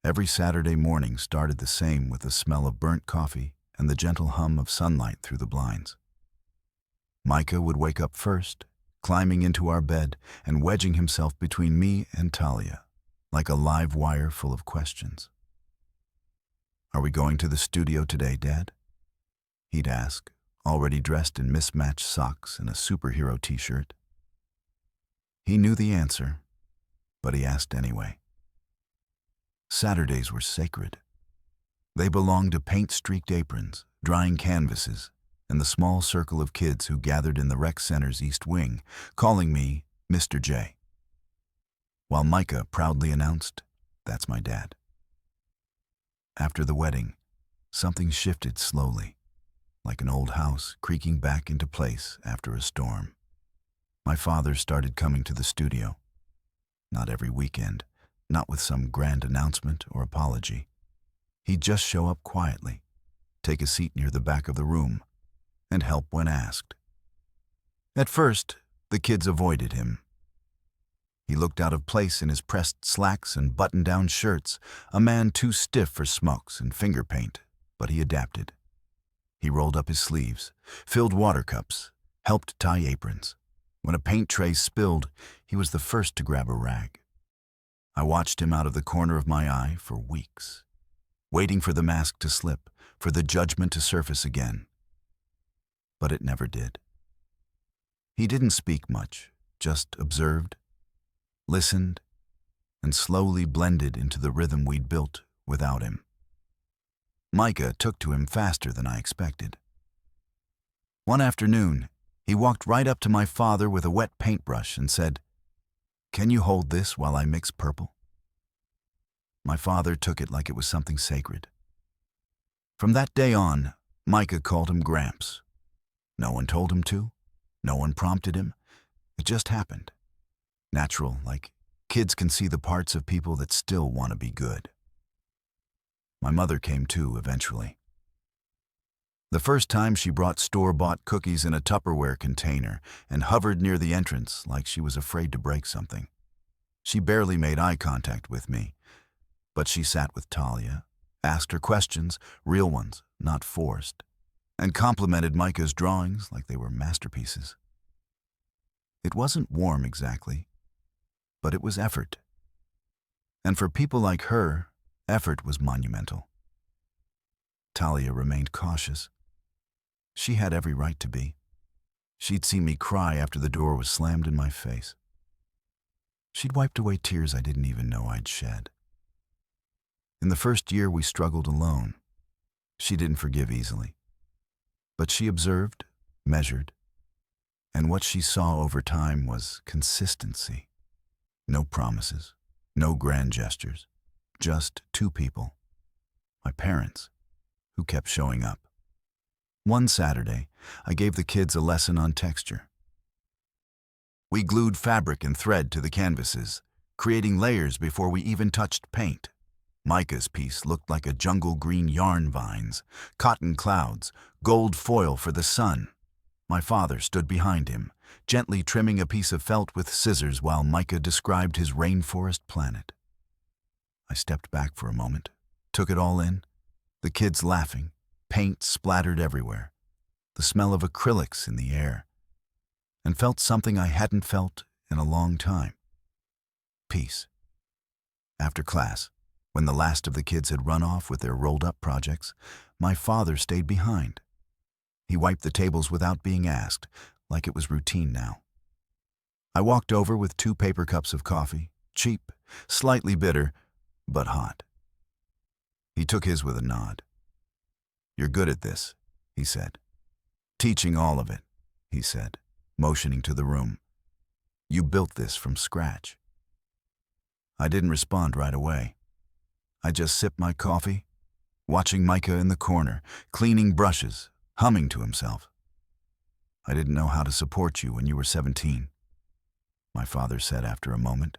Every Saturday morning started the same, with the smell of burnt coffee and the gentle hum of sunlight through the blinds. Micah would wake up first, climbing into our bed and wedging himself between me and Talia, like a live wire full of questions. Are we going to the studio today, Dad? He'd ask, already dressed in mismatched socks and a superhero t-shirt. He knew the answer, but he asked anyway. Saturdays were sacred. They belonged to paint-streaked aprons, drying canvases, and the small circle of kids who gathered in the rec center's east wing, calling me Mr. J. While Micah proudly announced, "That's my dad." After the wedding, something shifted slowly, like an old house creaking back into place after a storm. My father started coming to the studio. Not every weekend, not with some grand announcement or apology. He'd just show up quietly, take a seat near the back of the room, and help when asked. At first, the kids avoided him. He looked out of place in his pressed slacks and button-down shirts, a man too stiff for smokes and finger paint, but he adapted. He rolled up his sleeves, filled water cups, helped tie aprons. When a paint tray spilled, he was the first to grab a rag. I watched him out of the corner of my eye for weeks, waiting for the mask to slip, for the judgment to surface again. But it never did. He didn't speak much, just observed, listened, and slowly blended into the rhythm we'd built without him. Micah took to him faster than I expected. One afternoon, he walked right up to my father with a wet paintbrush and said, "Can you hold this while I mix purple?" My father took it like it was something sacred. From that day on, Micah called him Gramps. No one told him to. No one prompted him. It just happened. Natural, like kids can see the parts of people that still want to be good. My mother came too, eventually. The first time she brought store-bought cookies in a Tupperware container and hovered near the entrance like she was afraid to break something. She barely made eye contact with me, but she sat with Talia, asked her questions, real ones, not forced, and complimented Micah's drawings like they were masterpieces. It wasn't warm exactly, but it was effort. And for people like her, effort was monumental. Talia remained cautious. She had every right to be. She'd seen me cry after the door was slammed in my face. She'd wiped away tears I didn't even know I'd shed. In the first year we struggled alone. She didn't forgive easily. But she observed, measured, and what she saw over time was consistency. No promises, no grand gestures, just two people, my parents, who kept showing up. One Saturday, I gave the kids a lesson on texture. We glued fabric and thread to the canvases, creating layers before we even touched paint. Micah's piece looked like a jungle green yarn vines, cotton clouds, gold foil for the sun. My father stood behind him, gently trimming a piece of felt with scissors while Micah described his rainforest planet. I stepped back for a moment, took it all in, the kids laughing, paint splattered everywhere, the smell of acrylics in the air, and felt something I hadn't felt in a long time. Peace. After class, when the last of the kids had run off with their rolled-up projects, my father stayed behind. He wiped the tables without being asked, like it was routine now. I walked over with 2 paper cups of coffee, cheap, slightly bitter, but hot. He took his with a nod. "You're good at this," he said. "Teaching all of it," he said, motioning to the room. "You built this from scratch." I didn't respond right away. I just sipped my coffee, watching Micah in the corner, cleaning brushes, humming to himself. "I didn't know how to support you when you were 17. My father said after a moment.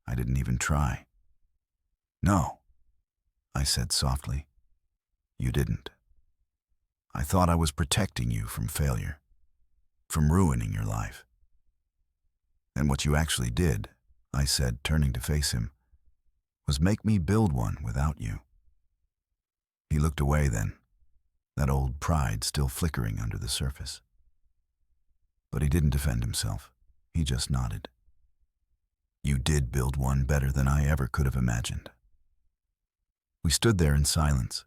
"I didn't even try." "No," I said softly. "You didn't. I thought I was protecting you from failure, from ruining your life. And what you actually did," I said, turning to face him, "was make me build one without you." He looked away then, that old pride still flickering under the surface. But he didn't defend himself. He just nodded. "You did build one better than I ever could have imagined." We stood there in silence.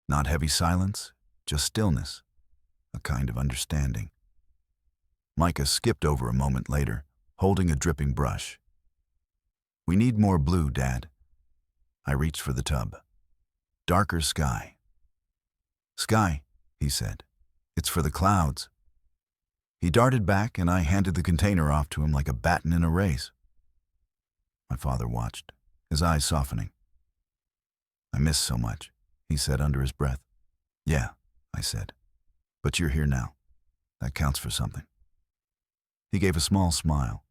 Not heavy silence, just stillness, a kind of understanding. Micah skipped over a moment later, holding a dripping brush. "We need more blue, Dad." I reached for the tub. "Darker sky." "Sky," he said. "It's for the clouds." He darted back and I handed the container off to him like a baton in a race. My father watched, his eyes softening. "I miss so much," he said under his breath. "Yeah," I said, "but you're here now. That counts for something." He gave a small smile.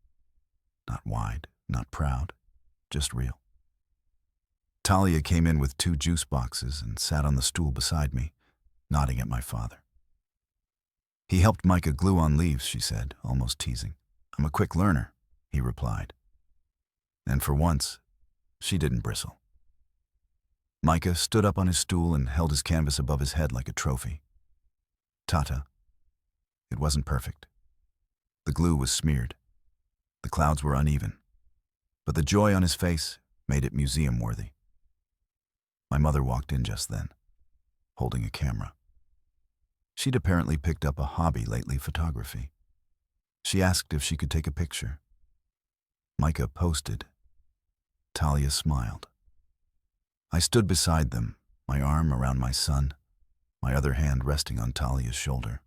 Not wide, not proud, just real. Talia came in with 2 juice boxes and sat on the stool beside me, nodding at my father. "He helped Micah glue on leaves," she said, almost teasing. "I'm a quick learner," he replied. And for once, she didn't bristle. Micah stood up on his stool and held his canvas above his head like a trophy. Tata. It wasn't perfect. The glue was smeared. The clouds were uneven. But the joy on his face made it museum-worthy. My mother walked in just then, holding a camera. She'd apparently picked up a hobby lately, photography. She asked if she could take a picture. Micah posted. Talia smiled. I stood beside them, my arm around my son, my other hand resting on Talia's shoulder.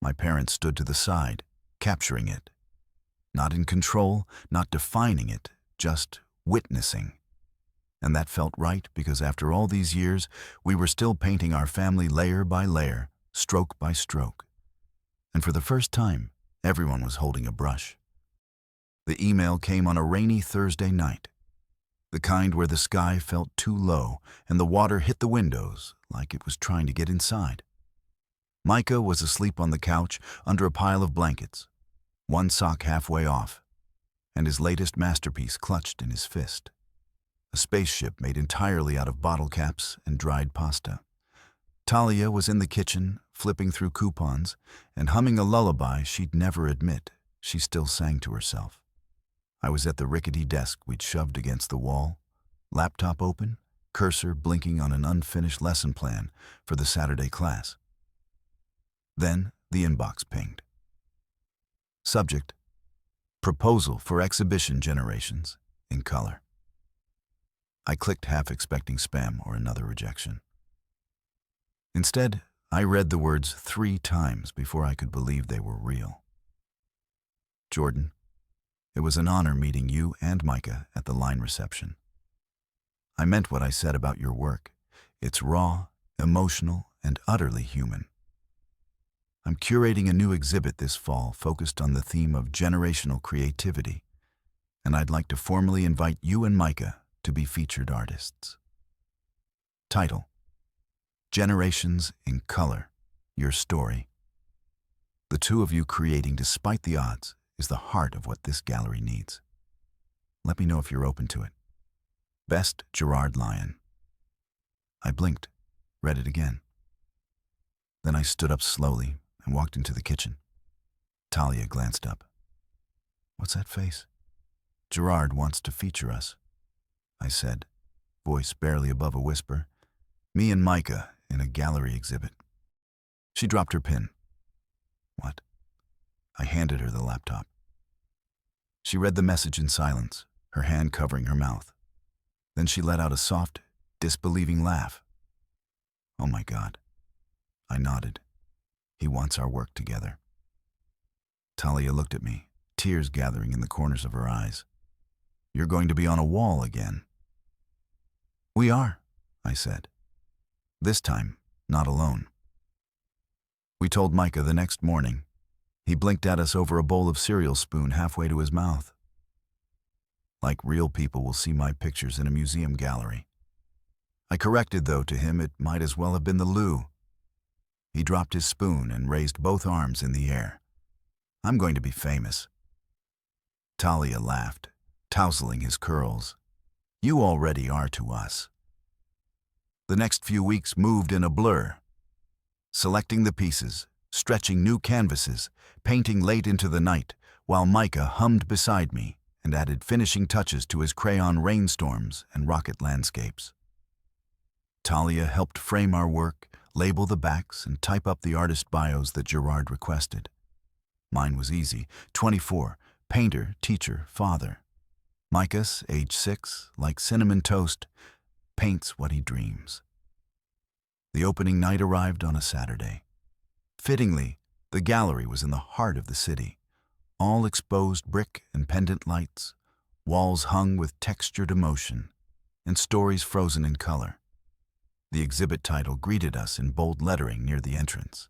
My parents stood to the side, capturing it. Not in control, not defining it, just witnessing. And that felt right because after all these years, we were still painting our family layer by layer, stroke by stroke. And for the first time, everyone was holding a brush. The email came on a rainy Thursday night, the kind where the sky felt too low and the water hit the windows like it was trying to get inside. Micah was asleep on the couch under a pile of blankets, one sock halfway off, and his latest masterpiece clutched in his fist. A spaceship made entirely out of bottle caps and dried pasta. Talia was in the kitchen, flipping through coupons and humming a lullaby she'd never admit she still sang to herself. I was at the rickety desk we'd shoved against the wall, laptop open, cursor blinking on an unfinished lesson plan for the Saturday class. Then the inbox pinged. Subject: Proposal for Exhibition Generations in Color. I clicked, half expecting spam or another rejection. Instead, I read the words 3 times before I could believe they were real. Jordan, it was an honor meeting you and Micah at the line reception. I meant what I said about your work. It's raw, emotional, and utterly human. I'm curating a new exhibit this fall focused on the theme of generational creativity, and I'd like to formally invite you and Micah to be featured artists. Title: Generations in Color, Your Story. The two of you creating despite the odds is the heart of what this gallery needs. Let me know if you're open to it. Best, Gerard Lyon. I blinked, read it again. Then I stood up slowly and walked into the kitchen. Talia glanced up. What's that face? Gerard wants to feature us, I said, voice barely above a whisper. Me and Micah in a gallery exhibit. She dropped her pen. What? I handed her the laptop. She read the message in silence, her hand covering her mouth. Then she let out a soft, disbelieving laugh. Oh my God. I nodded. He wants our work together. Talia looked at me, tears gathering in the corners of her eyes. You're going to be on a wall again. We are, I said. This time, not alone. We told Micah the next morning. He blinked at us over a bowl of cereal spoon halfway to his mouth. Like real people will see my pictures in a museum gallery. I corrected, though, to him it might as well have been the loo. He dropped his spoon and raised both arms in the air. I'm going to be famous. Talia laughed, tousling his curls. You already are to us. The next few weeks moved in a blur. Selecting the pieces, stretching new canvases, painting late into the night, while Micah hummed beside me and added finishing touches to his crayon rainstorms and rocket landscapes. Talia helped frame our work, label the backs, and type up the artist bios that Gerard requested. Mine was easy: 24, painter, teacher, father. Micah's, age 6, like cinnamon toast, paints what he dreams. The opening night arrived on a Saturday. Fittingly, the gallery was in the heart of the city, all exposed brick and pendant lights, walls hung with textured emotion, and stories frozen in color. The exhibit title greeted us in bold lettering near the entrance.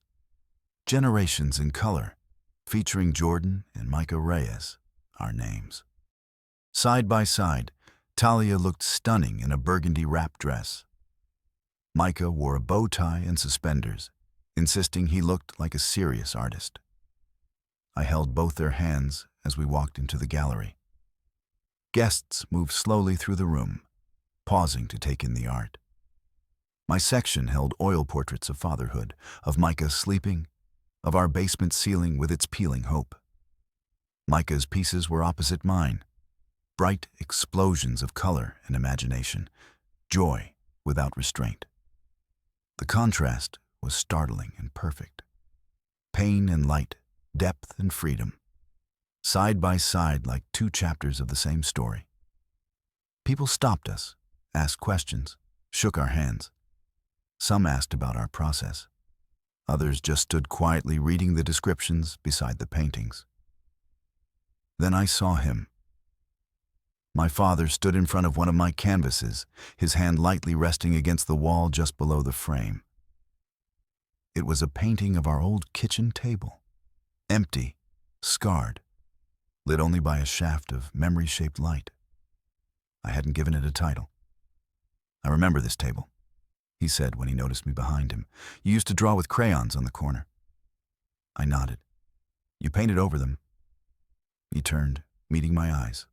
Generations in Color, featuring Jordan and Micah Reyes, our names. Side by side, Talia looked stunning in a burgundy wrap dress. Micah wore a bow tie and suspenders, insisting he looked like a serious artist. I held both their hands as we walked into the gallery. Guests moved slowly through the room, pausing to take in the art. My section held oil portraits of fatherhood, of Micah sleeping, of our basement ceiling with its peeling hope. Micah's pieces were opposite mine, bright explosions of color and imagination, joy without restraint. The contrast was startling and perfect. Pain and light, depth and freedom, side by side like two chapters of the same story. People stopped us, asked questions, shook our hands. Some asked about our process. Others just stood quietly reading the descriptions beside the paintings. Then I saw him. My father stood in front of one of my canvases, his hand lightly resting against the wall just below the frame. It was a painting of our old kitchen table, empty, scarred, lit only by a shaft of memory-shaped light. I hadn't given it a title. "I remember this table," he said when he noticed me behind him. "You used to draw with crayons on the corner." I nodded. "You painted over them." He turned, meeting my eyes.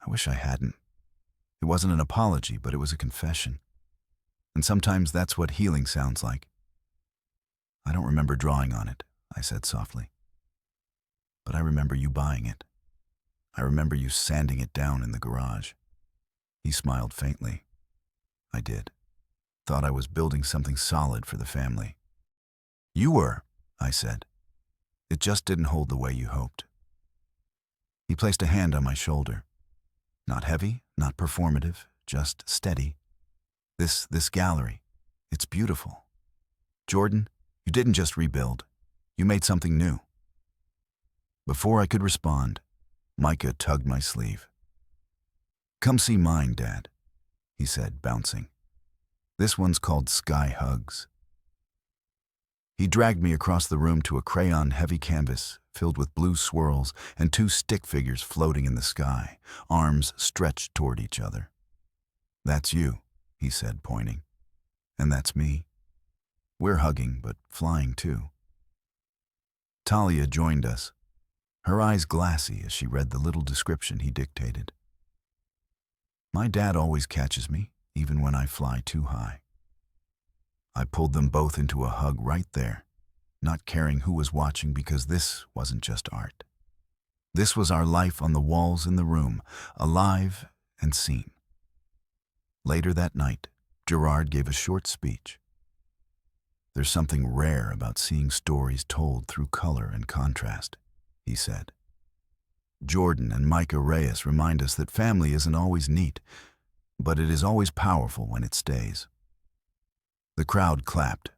I wish I hadn't. It wasn't an apology, but it was a confession. And sometimes that's what healing sounds like. "I don't remember drawing on it," I said softly. "But I remember you buying it. I remember you sanding it down in the garage." He smiled faintly. "I did. Thought I was building something solid for the family." "You were," I said. "It just didn't hold the way you hoped." He placed a hand on my shoulder. Not heavy, not performative, just steady. This gallery, it's beautiful. Jordan, you didn't just rebuild. You made something new." Before I could respond, Micah tugged my sleeve. "Come see mine, Dad," he said, bouncing. "This one's called Sky Hugs." He dragged me across the room to a crayon-heavy canvas filled with blue swirls and two stick figures floating in the sky, arms stretched toward each other. "That's you," he said, pointing. "And that's me. We're hugging, but flying too." Talia joined us, her eyes glassy as she read the little description he dictated. "My dad always catches me, even when I fly too high." I pulled them both into a hug right there, not caring who was watching because this wasn't just art. This was our life on the walls in the room, alive and seen. Later that night, Gerard gave a short speech. "There's something rare about seeing stories told through color and contrast," he said. "Jordan and Micah Reyes remind us that family isn't always neat, but it is always powerful when it stays." The crowd clapped.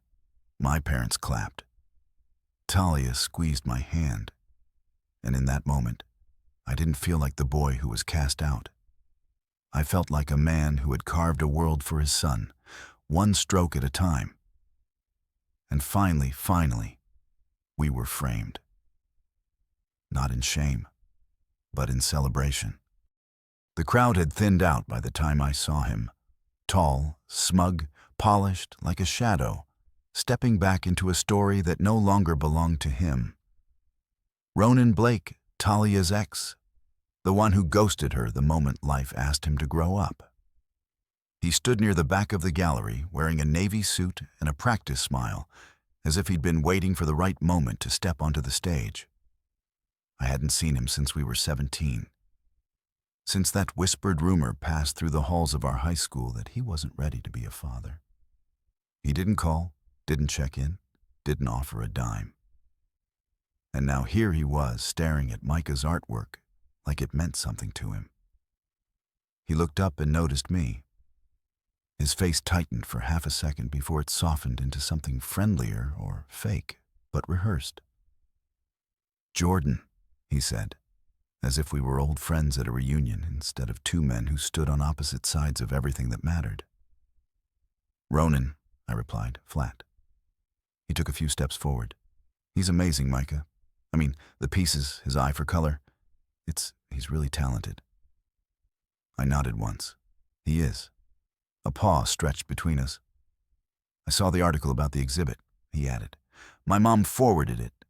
My parents clapped. Talia squeezed my hand, and in that moment, I didn't feel like the boy who was cast out. I felt like a man who had carved a world for his son, one stroke at a time. And finally, we were framed. Not in shame, but in celebration. The crowd had thinned out by the time I saw him, tall, smug, polished like a shadow, stepping back into a story that no longer belonged to him. Ronan Blake, Talia's ex, the one who ghosted her the moment life asked him to grow up. He stood near the back of the gallery, wearing a navy suit and a practice smile, as if he'd been waiting for the right moment to step onto the stage. I hadn't seen him since we were 17. Since that whispered rumor passed through the halls of our high school that he wasn't ready to be a father. He didn't call, didn't check in, didn't offer a dime. And now here he was staring at Micah's artwork like it meant something to him. He looked up and noticed me. His face tightened for half a second before it softened into something friendlier or fake, but rehearsed. "Jordan," he said, as if we were old friends at a reunion instead of two men who stood on opposite sides of everything that mattered. "Ronan," I replied, flat. He took a few steps forward. "He's amazing, Micah. I mean, the pieces, his eye for color. He's really talented." I nodded once. "He is." A paw stretched between us. "I saw the article about the exhibit," he added. "My mom forwarded it.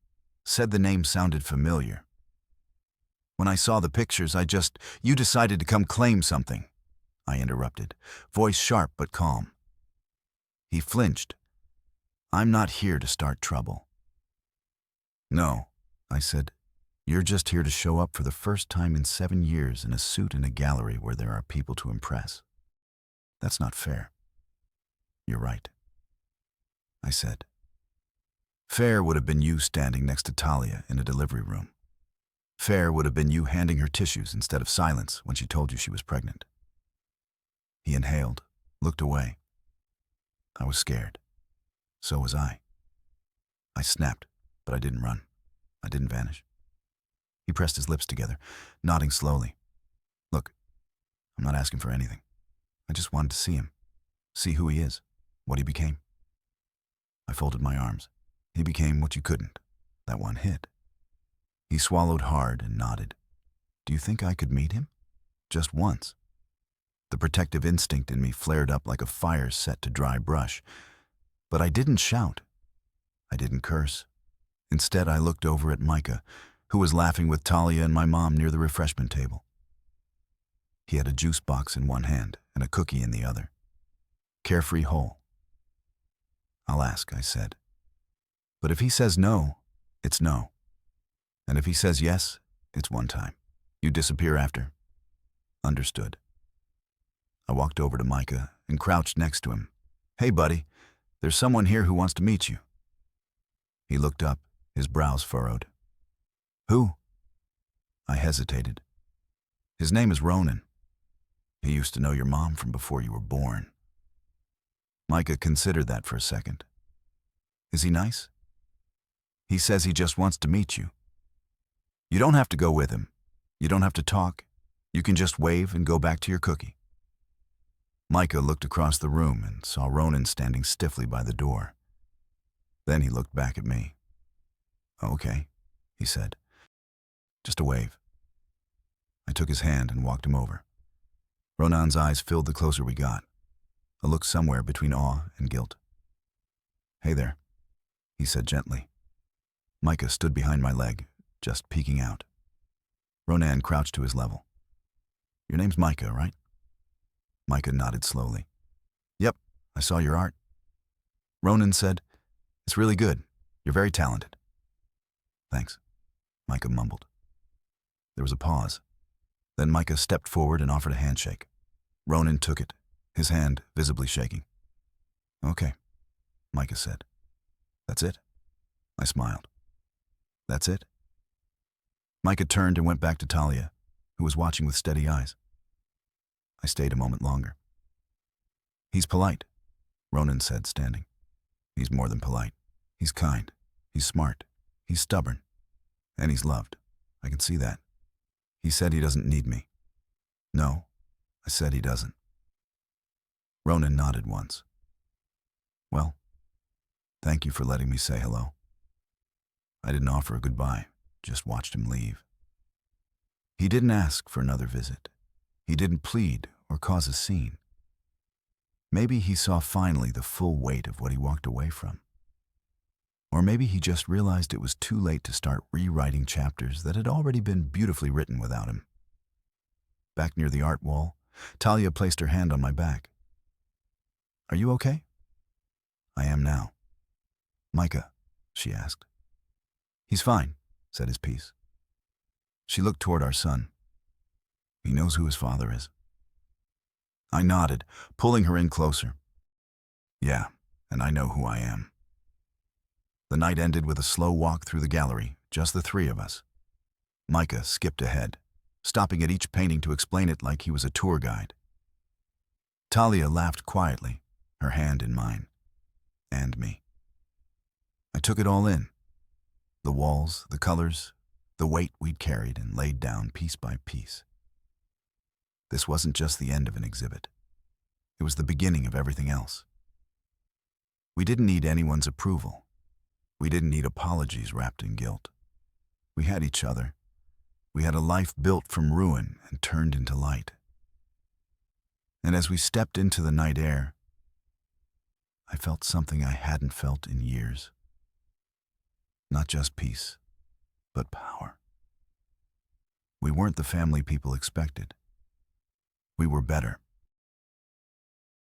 Said the name sounded familiar." When I saw the pictures, You decided to come claim something, I interrupted, voice sharp but calm. He flinched. I'm not here to start trouble. No, I said. You're just here to show up for the first time in 7 years in a suit in a gallery where there are people to impress. That's not fair. You're right, I said. Fair would have been you standing next to Talia in a delivery room. Fair would have been you handing her tissues instead of silence when she told you she was pregnant. He inhaled, looked away. I was scared. So was I. I snapped, but I didn't run. I didn't vanish. He pressed his lips together, nodding slowly. Look, I'm not asking for anything. I just wanted to see him. See who he is, what he became. I folded my arms. He became what you couldn't. That one hit. He swallowed hard and nodded. Do you think I could meet him? Just once. The protective instinct in me flared up like a fire set to dry brush. But I didn't shout. I didn't curse. Instead, I looked over at Micah, who was laughing with Talia and my mom near the refreshment table. He had a juice box in one hand and a cookie in the other. Carefree whole. I'll ask, I said. But if he says no, it's no. And if he says yes, it's one time. You disappear after. Understood. I walked over to Micah and crouched next to him. Hey, buddy, there's someone here who wants to meet you. He looked up, his brows furrowed. Who? I hesitated. His name is Ronan. He used to know your mom from before you were born. Micah considered that for a second. Is he nice? He says he just wants to meet you. You don't have to go with him. You don't have to talk. You can just wave and go back to your cookie. Micah looked across the room and saw Ronan standing stiffly by the door. Then he looked back at me. Okay, he said. Just a wave. I took his hand and walked him over. Ronan's eyes filled the closer we got, a look somewhere between awe and guilt. Hey there, he said gently. Micah stood behind my leg, just peeking out. Ronan crouched to his level. Your name's Micah, right? Micah nodded slowly. Yep, I saw your art. Ronan said, It's really good. You're very talented. Thanks, Micah mumbled. There was a pause. Then Micah stepped forward and offered a handshake. Ronan took it, his hand visibly shaking. Okay, Micah said. That's it? I smiled. That's it? Micah turned and went back to Talia, who was watching with steady eyes. I stayed a moment longer. He's polite, Ronan said, standing. He's more than polite. He's kind. He's smart. He's stubborn. And he's loved. I can see that. He said he doesn't need me. No, I said he doesn't. Ronan nodded once. Well, thank you for letting me say hello. I didn't offer a goodbye, just watched him leave. He didn't ask for another visit. He didn't plead or cause a scene. Maybe he saw finally the full weight of what he walked away from. Or maybe he just realized it was too late to start rewriting chapters that had already been beautifully written without him. Back near the art wall, Talia placed her hand on my back. Are you okay? I am now. Micah, she asked. He's fine, said his piece. She looked toward our son. He knows who his father is. I nodded, pulling her in closer. Yeah, and I know who I am. The night ended with a slow walk through the gallery, just the three of us. Micah skipped ahead, stopping at each painting to explain it like he was a tour guide. Talia laughed quietly, her hand in mine, and me. I took it all in. The walls, the colors, the weight we'd carried and laid down piece by piece. This wasn't just the end of an exhibit. It was the beginning of everything else. We didn't need anyone's approval. We didn't need apologies wrapped in guilt. We had each other. We had a life built from ruin and turned into light. And as we stepped into the night air, I felt something I hadn't felt in years. Not just peace, but power. We weren't the family people expected. We were better.